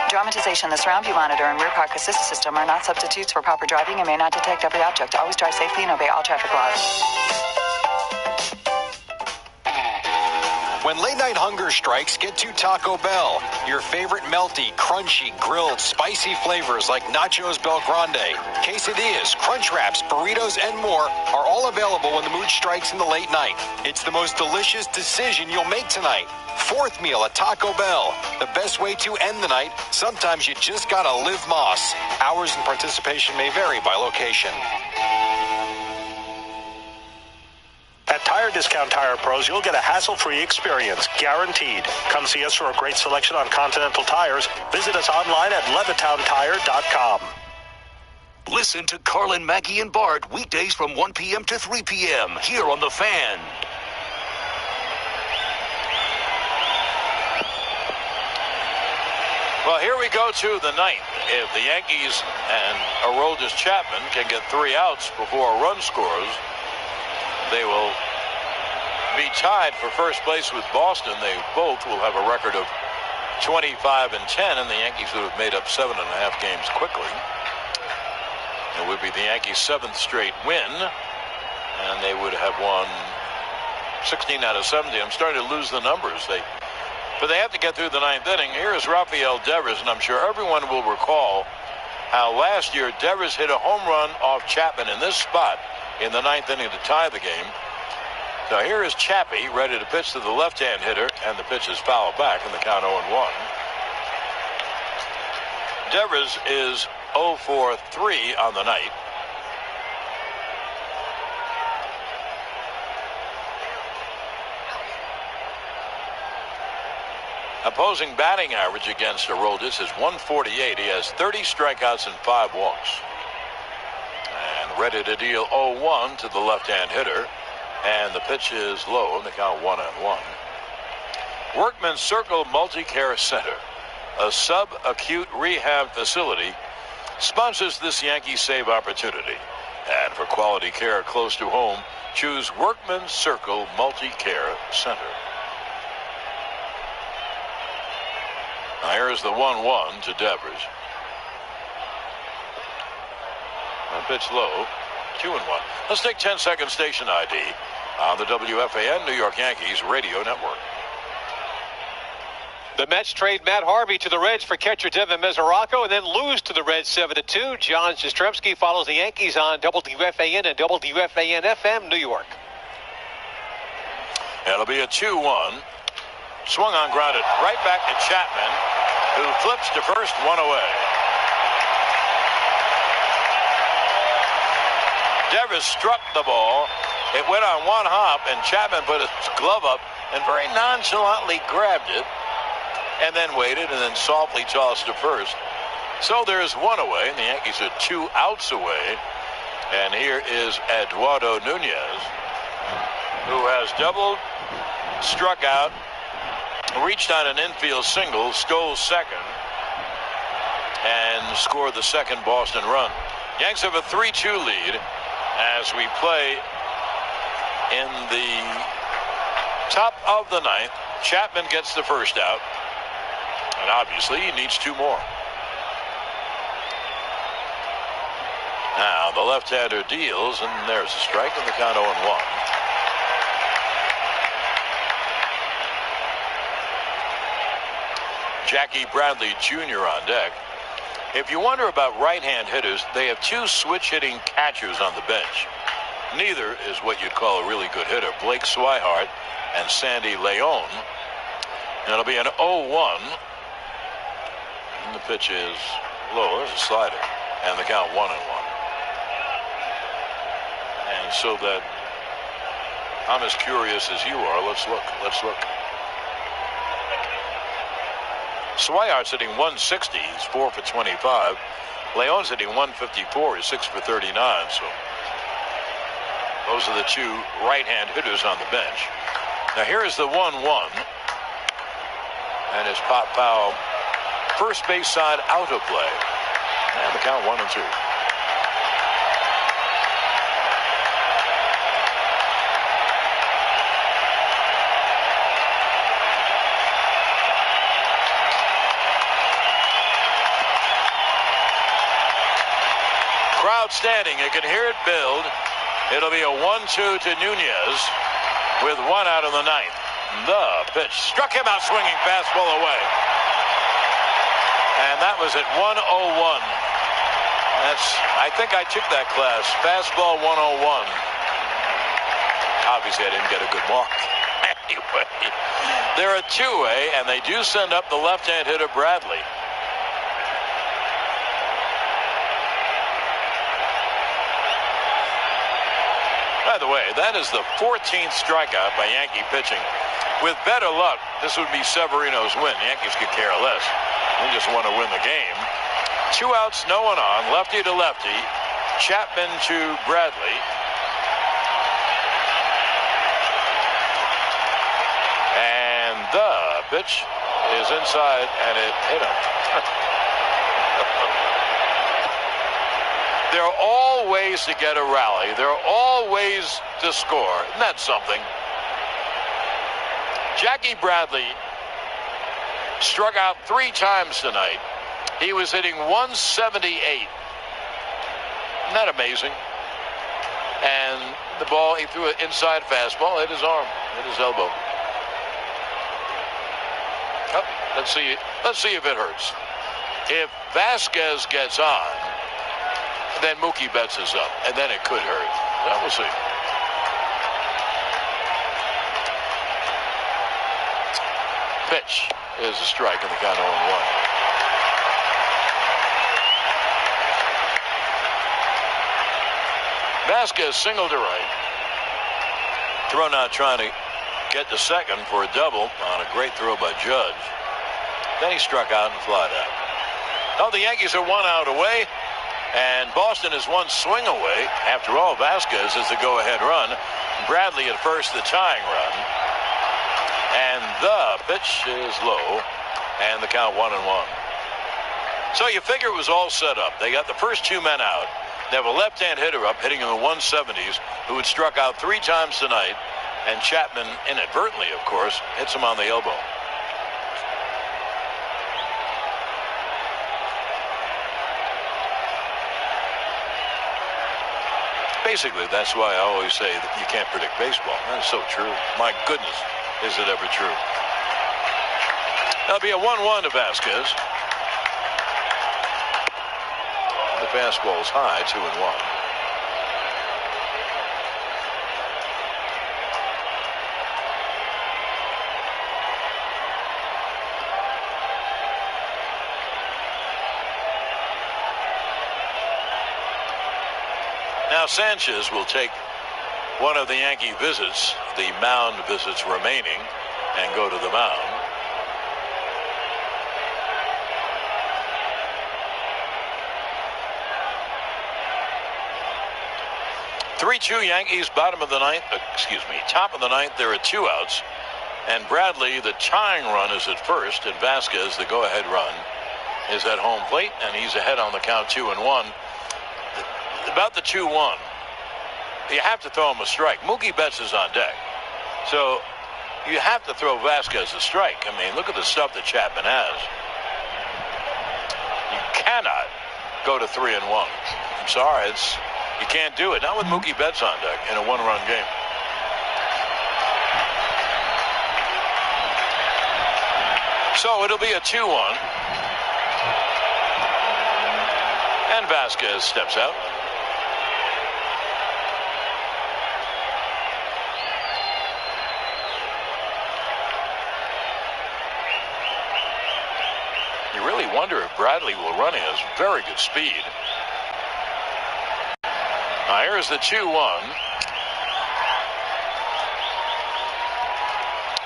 Dramatization, the surround view monitor, and rear park assist system are not substitutes for proper driving and may not detect every object. Always drive safely and obey all traffic laws. When late-night hunger strikes, get to Taco Bell. Your favorite melty, crunchy, grilled, spicy flavors like Nachos Bel Grande, quesadillas, crunch wraps, burritos, and more are all available when the mood strikes in the late night. It's the most delicious decision you'll make tonight. Fourth meal at Taco Bell. The best way to end the night. Sometimes you just gotta live Moss. Hours and participation may vary by location. At Tire Discount Tire Pros, you'll get a hassle-free experience, guaranteed. Come see us for a great selection on Continental tires. Visit us online at LevittownTire.com. Listen to Carlin, Mackey, and Bart weekdays from 1 p.m. to 3 p.m. here on The Fan. Well, here we go to the ninth. If the Yankees and Aroldis Chapman can get 3 outs before a run scores, they will be tied for first place with Boston. They both will have a record of 25-10, and the Yankees would have made up 7.5 games quickly. It would be the Yankees' 7th straight win, and they would have won 16 out of 17. I'm starting to lose the numbers. But they have to get through the ninth inning. Here is Rafael Devers, and I'm sure everyone will recall how last year Devers hit a home run off Chapman in this spot in the 9th inning to tie the game. So here is Chappie ready to pitch to the left-hand hitter, and the pitch is fouled back in the count 0-1. Devers is 0 for 3 on the night. Opposing batting average against Aroldis is 148. He has 30 strikeouts and 5 walks. And ready to deal 0-1 to the left-hand hitter. And the pitch is low in the count 1-1. Workman's Circle Multi-Care Center, a sub-acute rehab facility, sponsors this Yankee Save opportunity. And for quality care close to home, choose Workman's Circle Multi-Care Center. Now here's the 1-1 to Devers. A pitch low, 2-1. Let's take 10-second station ID on the WFAN New York Yankees radio network. The Mets trade Matt Harvey to the Reds for catcher Devin Mesoraco and then lose to the Reds 7-2. John Jastrzemski follows the Yankees on WFAN and WFAN-FM New York. It'll be a 2-1. Swung on, grounded right back to Chapman, who flips to first, 1 away. Devers struck the ball. It went on one hop, and Chapman put his glove up and very nonchalantly grabbed it, and then waited and then softly tossed to first. So there's 1 away, and the Yankees are 2 outs away. And here is Eduardo Nunez, who has doubled, struck out, reached on an infield single, stole second, and scored the second Boston run. Yanks have a 3-2 lead as we play in the top of the 9th. Chapman gets the first out, and obviously he needs 2 more. Now the left-hander deals, and there's a strike in the count 0-1. Jackie Bradley Jr. on deck. If you wonder about right-hand hitters, they have 2 switch-hitting catchers on the bench. Neither is what you'd call a really good hitter. Blake Swihart and Sandy Leon. And it'll be an 0-1. And the pitch is low. There's a slider. And the count 1-1. And so that I'm as curious as you are. Let's look. Swihart's hitting 160. He's 4 for 25. Leon's hitting 154. He's 6 for 39. So those are the 2 right-hand hitters on the bench. Now here is the 1-1. And it's pop foul. First base side out of play. And the count 1-2. Crowd standing. You can hear it build. It'll be a 1-2 to Nunez with 1 out of the 9th. The pitch struck him out swinging, fastball away. And that was at 101. I think I took that class. Fastball 101. Obviously, I didn't get a good mark. Anyway, they're a 2-way, and they do send up the left-hand hitter Bradley. By the way, that is the 14th strikeout by Yankee pitching. With better luck, this would be Severino's win. The Yankees could care less. They just want to win the game. 2 outs, no one on. Lefty to lefty. Chapman to Bradley. And the pitch is inside, and it hit him. There are all ways to get a rally. There are all ways to score. Isn't that something? Jackie Bradley struck out 3 times tonight. He was hitting 178. Isn't that amazing? And the ball, he threw an inside fastball, hit his arm, hit his elbow. Oh, let's see if it hurts. If Vasquez gets on, then Mookie Betts is up, and then it could hurt. Well, we'll see. Pitch is a strike, and the count 0-1. Vasquez singled to right. Throw now trying to get to second for a double on a great throw by Judge. Then he struck out and flied out. Now the Yankees are 1 out away, and Boston is 1 swing away. After all, Vasquez is the go-ahead run. Bradley at first, the tying run. And the pitch is low, and the count 1-1. So you figure it was all set up. They got the first 2 men out. They have a left-hand hitter up, hitting in the 170s, who had struck out 3 times tonight. And Chapman, inadvertently, of course, hits him on the elbow. Basically, that's why I always say that you can't predict baseball. That's so true. My goodness, is it ever true? That'll be a 1-1 to Vasquez. The fastball's high, 2-1. Now Sanchez will take one of the Yankee visits, the mound visits remaining, and go to the mound. Three-2 Yankees, top of the ninth. There are 2 outs. And Bradley, the tying run, is at first, and Vasquez, the go-ahead run, is at home plate, and he's ahead on the count 2-1. About the 2-1, you have to throw him a strike. Mookie Betts is on deck. So you have to throw Vasquez a strike. I mean, look at the stuff that Chapman has. You cannot go to 3-1. I'm sorry, you can't do it. Not with Mookie Betts on deck in a 1-run game. So it'll be a 2-1. And Vasquez steps out. You really wonder if Bradley will run. He has very good speed. Now here's the 2-1.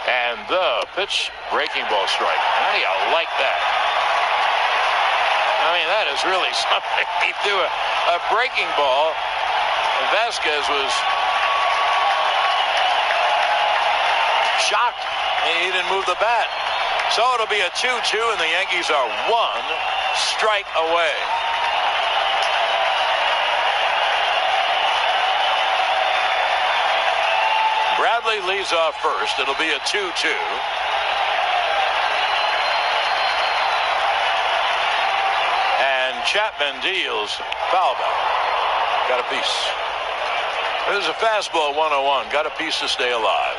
And the pitch, breaking ball strike. How do you like that? I mean, that is really something. He threw a breaking ball, and Vasquez was shocked. He didn't move the bat. So it'll be a 2-2, and the Yankees are 1 strike away. Bradley leads off first. It'll be a 2-2. And Chapman deals foul back. Got a piece. There's a fastball 101. Got a piece to stay alive.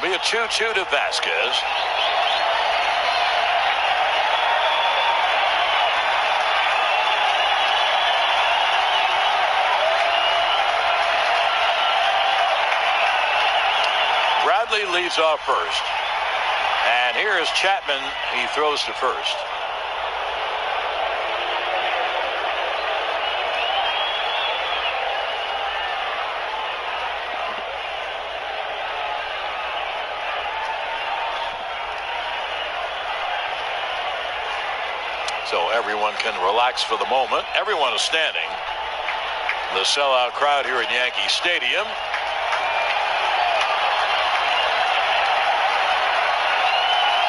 Be a 2-2 to Vasquez. Bradley leads off first. And here is Chapman. He throws to first. So everyone can relax for the moment. Everyone is standing. The sellout crowd here at Yankee Stadium.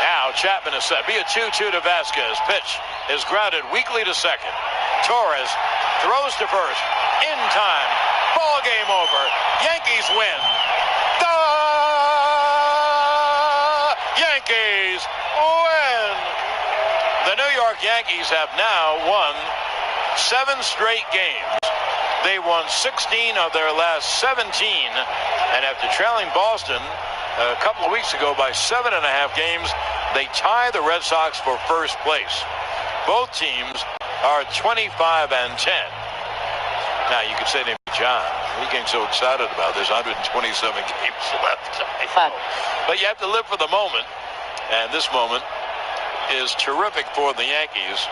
Now Chapman is set. Be a 2-2 to Vasquez. Pitch is grounded weakly to second. Torres throws to first. In time. Ball game over. Yankees win. The Yankees win. The New York Yankees have now won 7 straight games. They won 16 of their last 17, and after trailing Boston a couple of weeks ago by 7.5 games, they tie the Red Sox for first place. Both teams are 25-10. Now, you could say to me, John, what are you getting so excited about? There's 127 games left. But you have to live for the moment, and this moment is terrific for the Yankees,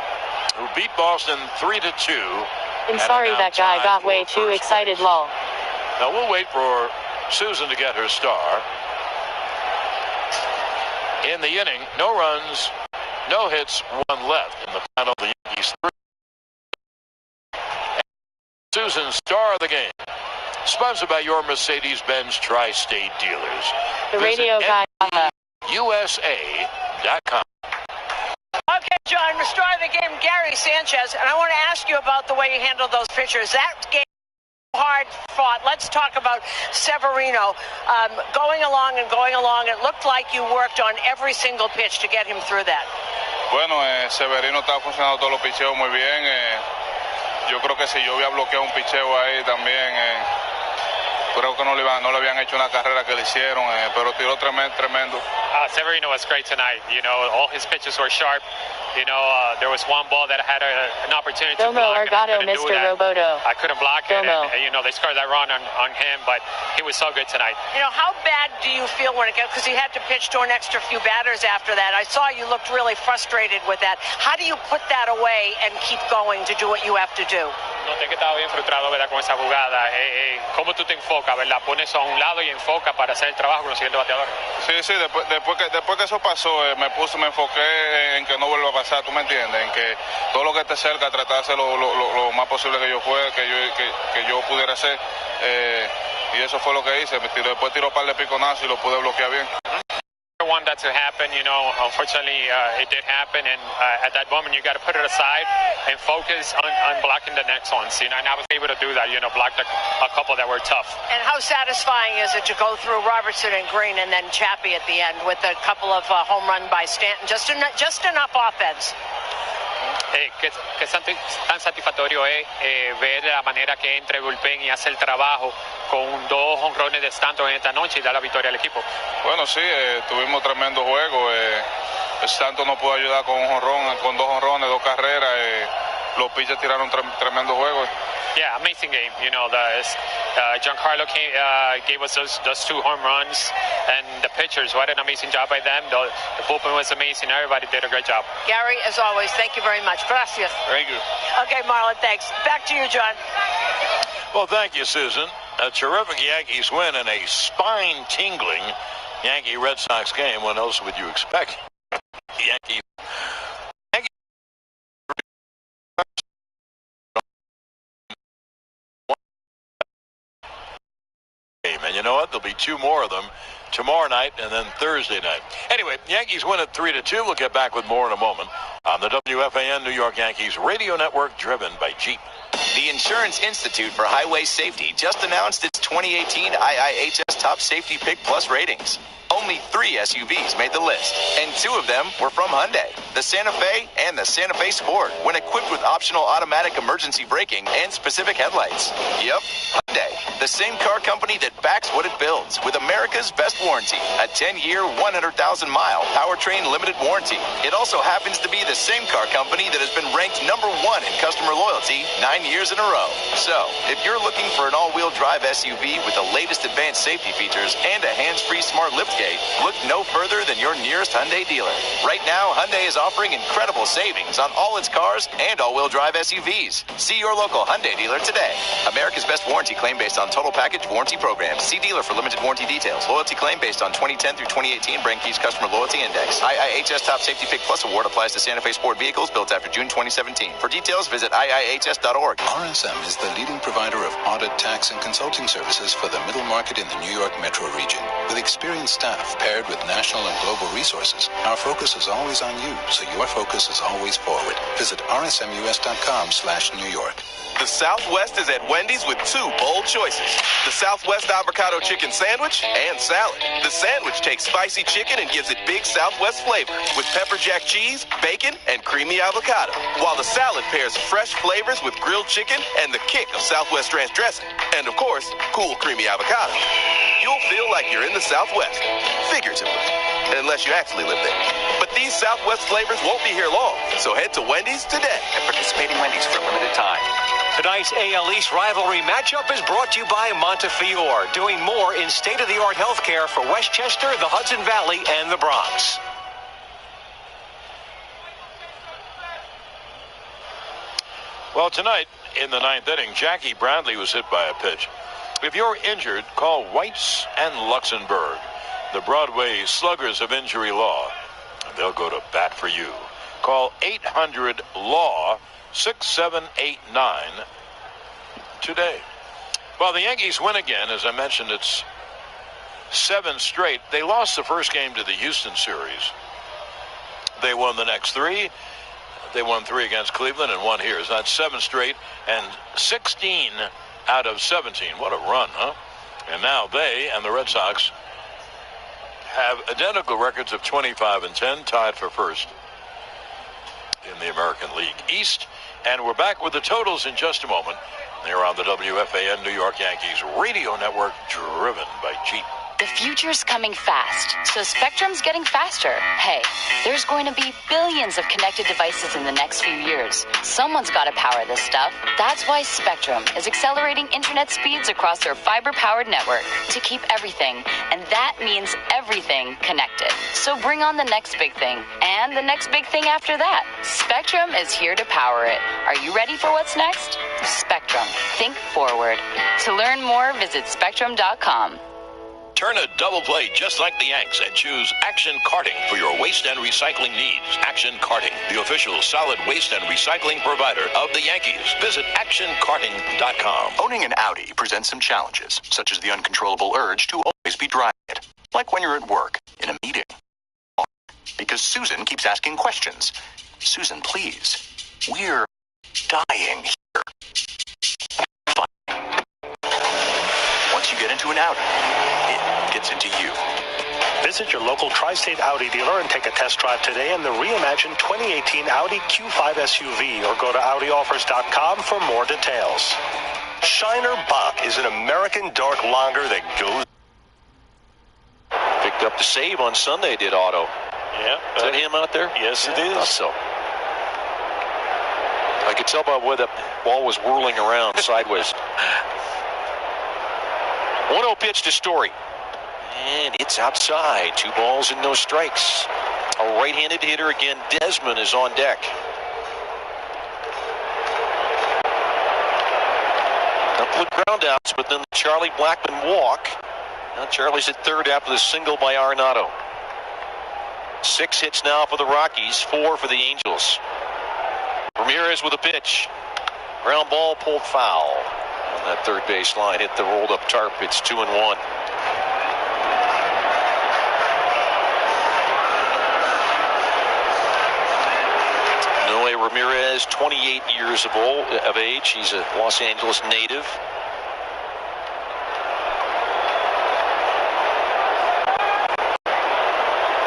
who beat Boston 3-2. I'm sorry that guy got way too excited, lol. Now, we'll wait for Susan to get her star. In the inning, no runs, no hits, 1 left in the final of the Yankees 3. Susan's star of the game, sponsored by your Mercedes-Benz Tri-State dealers. The radio guy. USA.com. Okay, John, the star of the game, Gary Sanchez, and I want to ask you about the way you handled those pitchers. That game hard fought. Let's talk about Severino. Going along, it looked like you worked on every single pitch to get him through that. Bueno, Severino está funcionando todos los picheos muy bien. Yo creo que si yo había bloqueado un picheo ahí también, creo que no le habían hecho una carrera que le hicieron, pero tiró tremendo. Severino was great tonight. You know, all his pitches were sharp. You know, there was one ball that I had an opportunity to block, and I couldn't do that. I couldn't block it, and you know, they scored that run on him, but he was so good tonight. You know, how bad do you feel when it gets, because he had to pitch to an extra few batters after that. I saw you looked really frustrated with that. How do you put that away and keep going to do what you have to do? Noté que estaba bien frustrado, ¿verdad?, con esa jugada. ¿Cómo tú te enfocas, verdad? Pones a un lado y enfoca para hacer el trabajo con los siguientes bateadores. Sí, después que eso pasó, me enfoqué en que no vuelva a pasar, ¿tú me entiendes? En que todo lo que esté cerca, tratar de hacer lo más posible que yo pudiera hacer. Y eso fue lo que hice. Después tiró un par de piconazos y lo pude bloquear bien. I want that to happen, you know. Unfortunately, it did happen, and at that moment, you got to put it aside and focus on blocking the next ones. You know, and I was able to do that. You know, blocked a couple that were tough. And how satisfying is it to go through Robertson and Green and then Chappie at the end with a couple of home run by Stanton? Just enough offense. Qué tan satisfactorio es ver la manera que entra el bullpen y hace el trabajo con 2 jonrones de Stanton en esta noche y da la victoria al equipo. Bueno, sí, tuvimos tremendo juego. Stanton no pudo ayudar con un jonrón, con 2 jonrones, 2 carreras. Los pitchers tiraron tremendo juego. Yeah, amazing game. You know, Giancarlo gave us those 2 home runs, and the pitchers, what an amazing job by them. The bullpen was amazing. Everybody did a great job. Gary, as always, thank you very much. Gracias. Thank you. Okay, Marlon, thanks. Back to you, John. Well, thank you, Susan. A terrific Yankees win in a spine-tingling Yankee-Red Sox game. What else would you expect? Yankees. And you know what? There'll be 2 more of them tomorrow night and then Thursday night. Anyway, Yankees win at 3-2. We'll get back with more in a moment on the WFAN New York Yankees radio network, driven by Jeep. The Insurance Institute for Highway Safety just announced its 2018 IIHS Top Safety Pick Plus ratings. Only 3 SUVs made the list, and 2 of them were from Hyundai, the Santa Fe and the Santa Fe Sport, when equipped with optional automatic emergency braking and specific headlights. Yep, Hyundai, the same car company that backs what it builds with America's best warranty, a 10-year, 100,000-mile powertrain limited warranty. It also happens to be the same car company that has been ranked #1 in customer loyalty 9 years in a row. So, if you're looking for an all-wheel drive SUV with the latest advanced safety features and a hands-free smart liftgate, look no further than your nearest Hyundai dealer. Right now, Hyundai is offering incredible savings on all its cars and all-wheel drive SUVs. See your local Hyundai dealer today. America's best warranty claim based on total package warranty program. See dealer for limited warranty details. Loyalty claim based on 2010 through 2018 Brand Keys Customer Loyalty Index. IIHS Top Safety Pick Plus Award applies to Santa Fe Sport vehicles built after June 2017. For details, visit IIHS.org. RSM is the leading provider of audit, tax, and consulting services for the middle market in the New York metro region. With experienced staff paired with national and global resources, our focus is always on you, so your focus is always forward. Visit rsmus.com/New York. The Southwest is at Wendy's with 2 bold choices. The Southwest Avocado Chicken Sandwich and Salad. The sandwich takes spicy chicken and gives it big Southwest flavor with pepper jack cheese, bacon, and creamy avocado. While the salad pairs fresh flavors with grilled chicken and the kick of Southwest ranch dressing. And of course, cool creamy avocado. You'll feel like you're in the Southwest, figuratively, unless you actually live there. But these Southwest flavors won't be here long, so head to Wendy's today. At participating Wendy's for a limited time. Tonight's AL East rivalry matchup is brought to you by Montefiore, doing more in state-of-the-art healthcare for Westchester, the Hudson Valley, and the Bronx. Well, tonight in the 9th inning, Jackie Bradley was hit by a pitch. If you're injured, call Whites and Luxembourg, the Broadway Sluggers of Injury Law. They'll go to bat for you. Call 800-LAW-6789 today. Well, the Yankees win again. As I mentioned, it's 7 straight. They lost the first game to the Houston series. They won the next 3. They won 3 against Cleveland and 1 here. So that's 7 straight and 16 out of 17. What a run, huh? And now they and the Red Sox have identical records of 25-10, tied for first in the American League East. And we're back with the totals in just a moment. They're on the WFAN New York Yankees radio network, driven by Jeep. The future's coming fast, so Spectrum's getting faster. Hey, there's going to be billions of connected devices in the next few years. Someone's got to power this stuff. That's why Spectrum is accelerating internet speeds across their fiber-powered network to keep everything, and that means everything, connected. So bring on the next big thing, and the next big thing after that. Spectrum is here to power it. Are you ready for what's next? Spectrum. Think forward. To learn more, visit Spectrum.com. Turn a double play just like the Yanks and choose Action Carting for your waste and recycling needs. Action Carting, the official solid waste and recycling provider of the Yankees. Visit actioncarting.com. Owning an Audi presents some challenges, such as the uncontrollable urge to always be driving it. Like when you're at work, in a meeting. Because Susan keeps asking questions. Susan, please. We're dying here. Once you get into an Audi, it gets into you. Visit your local Tri-State Audi dealer and take a test drive today in the reimagined 2018 Audi Q5 SUV, or go to AudiOffers.com for more details. Shiner Bock is an American dark lager that goes... Picked up the save on Sunday, did Otto. Yeah. Is that him out there? Yes, it is. I thought so. I could tell by the way that ball was whirling around sideways. 1-0 pitch to Story. And it's outside. 2 balls and no strikes. A right-handed hitter again. Desmond is on deck. Couple of ground outs, but then the Charlie Blackmon walk. Now Charlie's at third after the single by Arenado. 6 hits now for the Rockies, 4 for the Angels. Ramirez with a pitch. Ground ball pulled foul. On that third base line, hit the rolled up tarp. It's 2-1. Noe Ramirez, 28 years of age. He's a Los Angeles native.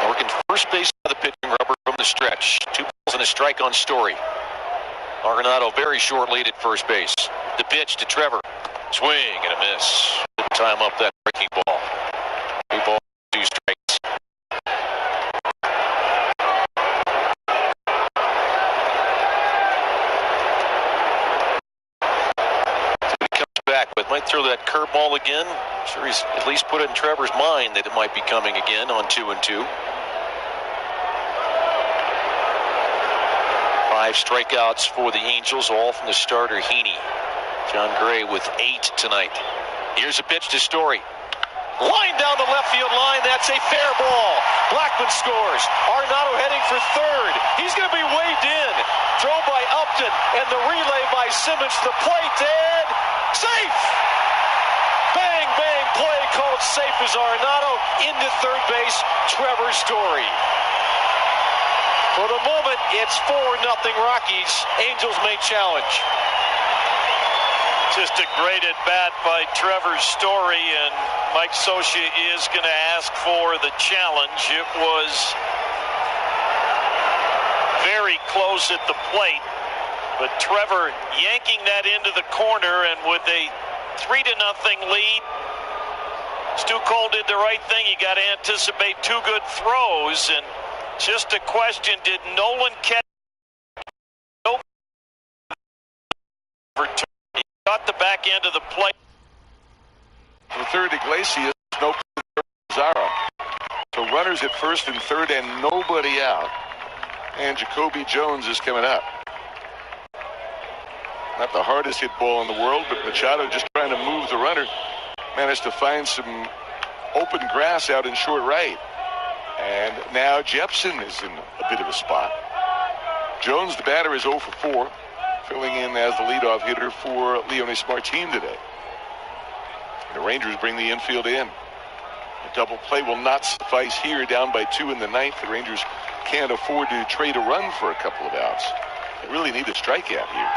Working first base by the pitching rubber from the stretch. 2 balls and a strike on Story. Arenado very short lead at first base. The pitch to Trevor. Swing and a miss. Good time up that breaking ball. 3 balls, 2 strikes. He comes back with. Might throw that curveball again. Sure, he's at least put it in Trevor's mind that it might be coming again on 2-2. 5 strikeouts for the Angels, all from the starter, Heaney. John Gray with 8 tonight. Here's a pitch to Story. Line down the left field line. That's a fair ball. Blackmon scores. Arenado heading for third. He's going to be waved in. Throw by Upton and the relay by Simmons to the plate. And safe! Bang, bang, play called safe as Arenado into third base. Trevor Story. For the moment, it's 4-0 Rockies. Angels may challenge. Just a great at-bat by Trevor Story, and Mike Scioscia is going to ask for the challenge. It was very close at the plate, but Trevor yanking that into the corner, and with a 3-0 lead, Stu Cole did the right thing. You got to anticipate two good throws, and just a question, did Nolan catch? He got the back end of the plate. The third, Iglesias, no Zara. So runners at first and third and nobody out. And Jacoby Jones is coming up. Not the hardest hit ball in the world, but Machado just trying to move the runner. Managed to find some open grass out in short right. And now Jepson is in a bit of a spot. Jones, the batter, is 0 for 4. Filling in as the leadoff hitter for Leonis Martin today. The Rangers bring the infield in. A double play will not suffice here, down by 2 in the ninth. The Rangers can't afford to trade a run for a couple of outs. They really need a strikeout here.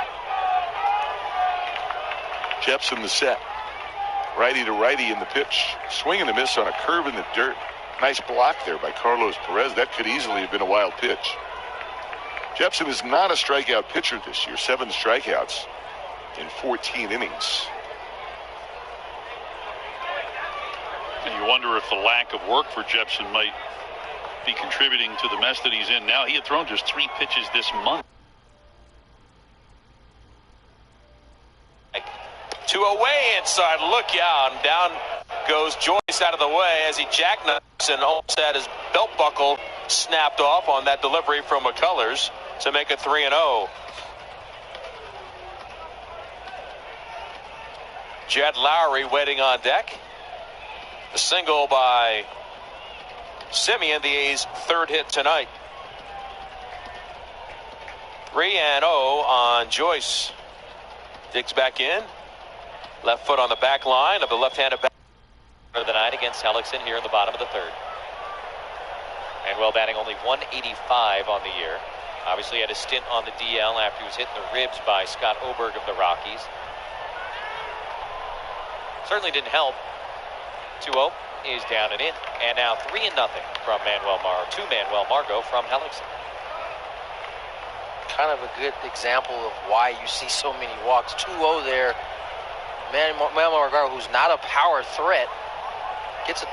Jepson the set. Righty to righty in the pitch. Swing and a miss on a curve in the dirt. Nice block there by Carlos Perez. That could easily have been a wild pitch. Jepson is not a strikeout pitcher this year. 7 strikeouts in 14 innings. And you wonder if the lack of work for Jepson might be contributing to the mess that he's in now. He had thrown just 3 pitches this month. 2 away inside. Look out. And down goes Joyce out of the way as he jackknives and almost had his belt buckle snapped off on that delivery from McCullers to make it 3-0. Jed Lowry waiting on deck. The single by Simeon, the A's third hit tonight. 3-0 on Joyce. Digs back in. Left foot on the back line of the left-handed batter of the night against Hellickson here in the bottom of the third. Manuel batting only 185 on the year. Obviously had a stint on the DL after he was hit in the ribs by Scott Oberg of the Rockies. Certainly didn't help. 2-0 is down and in. And now 3-0 from Manuel Margot from Hellickson. Kind of a good example of why you see so many walks. 2-0 there. Manuel Margot, who's not a power threat, gets a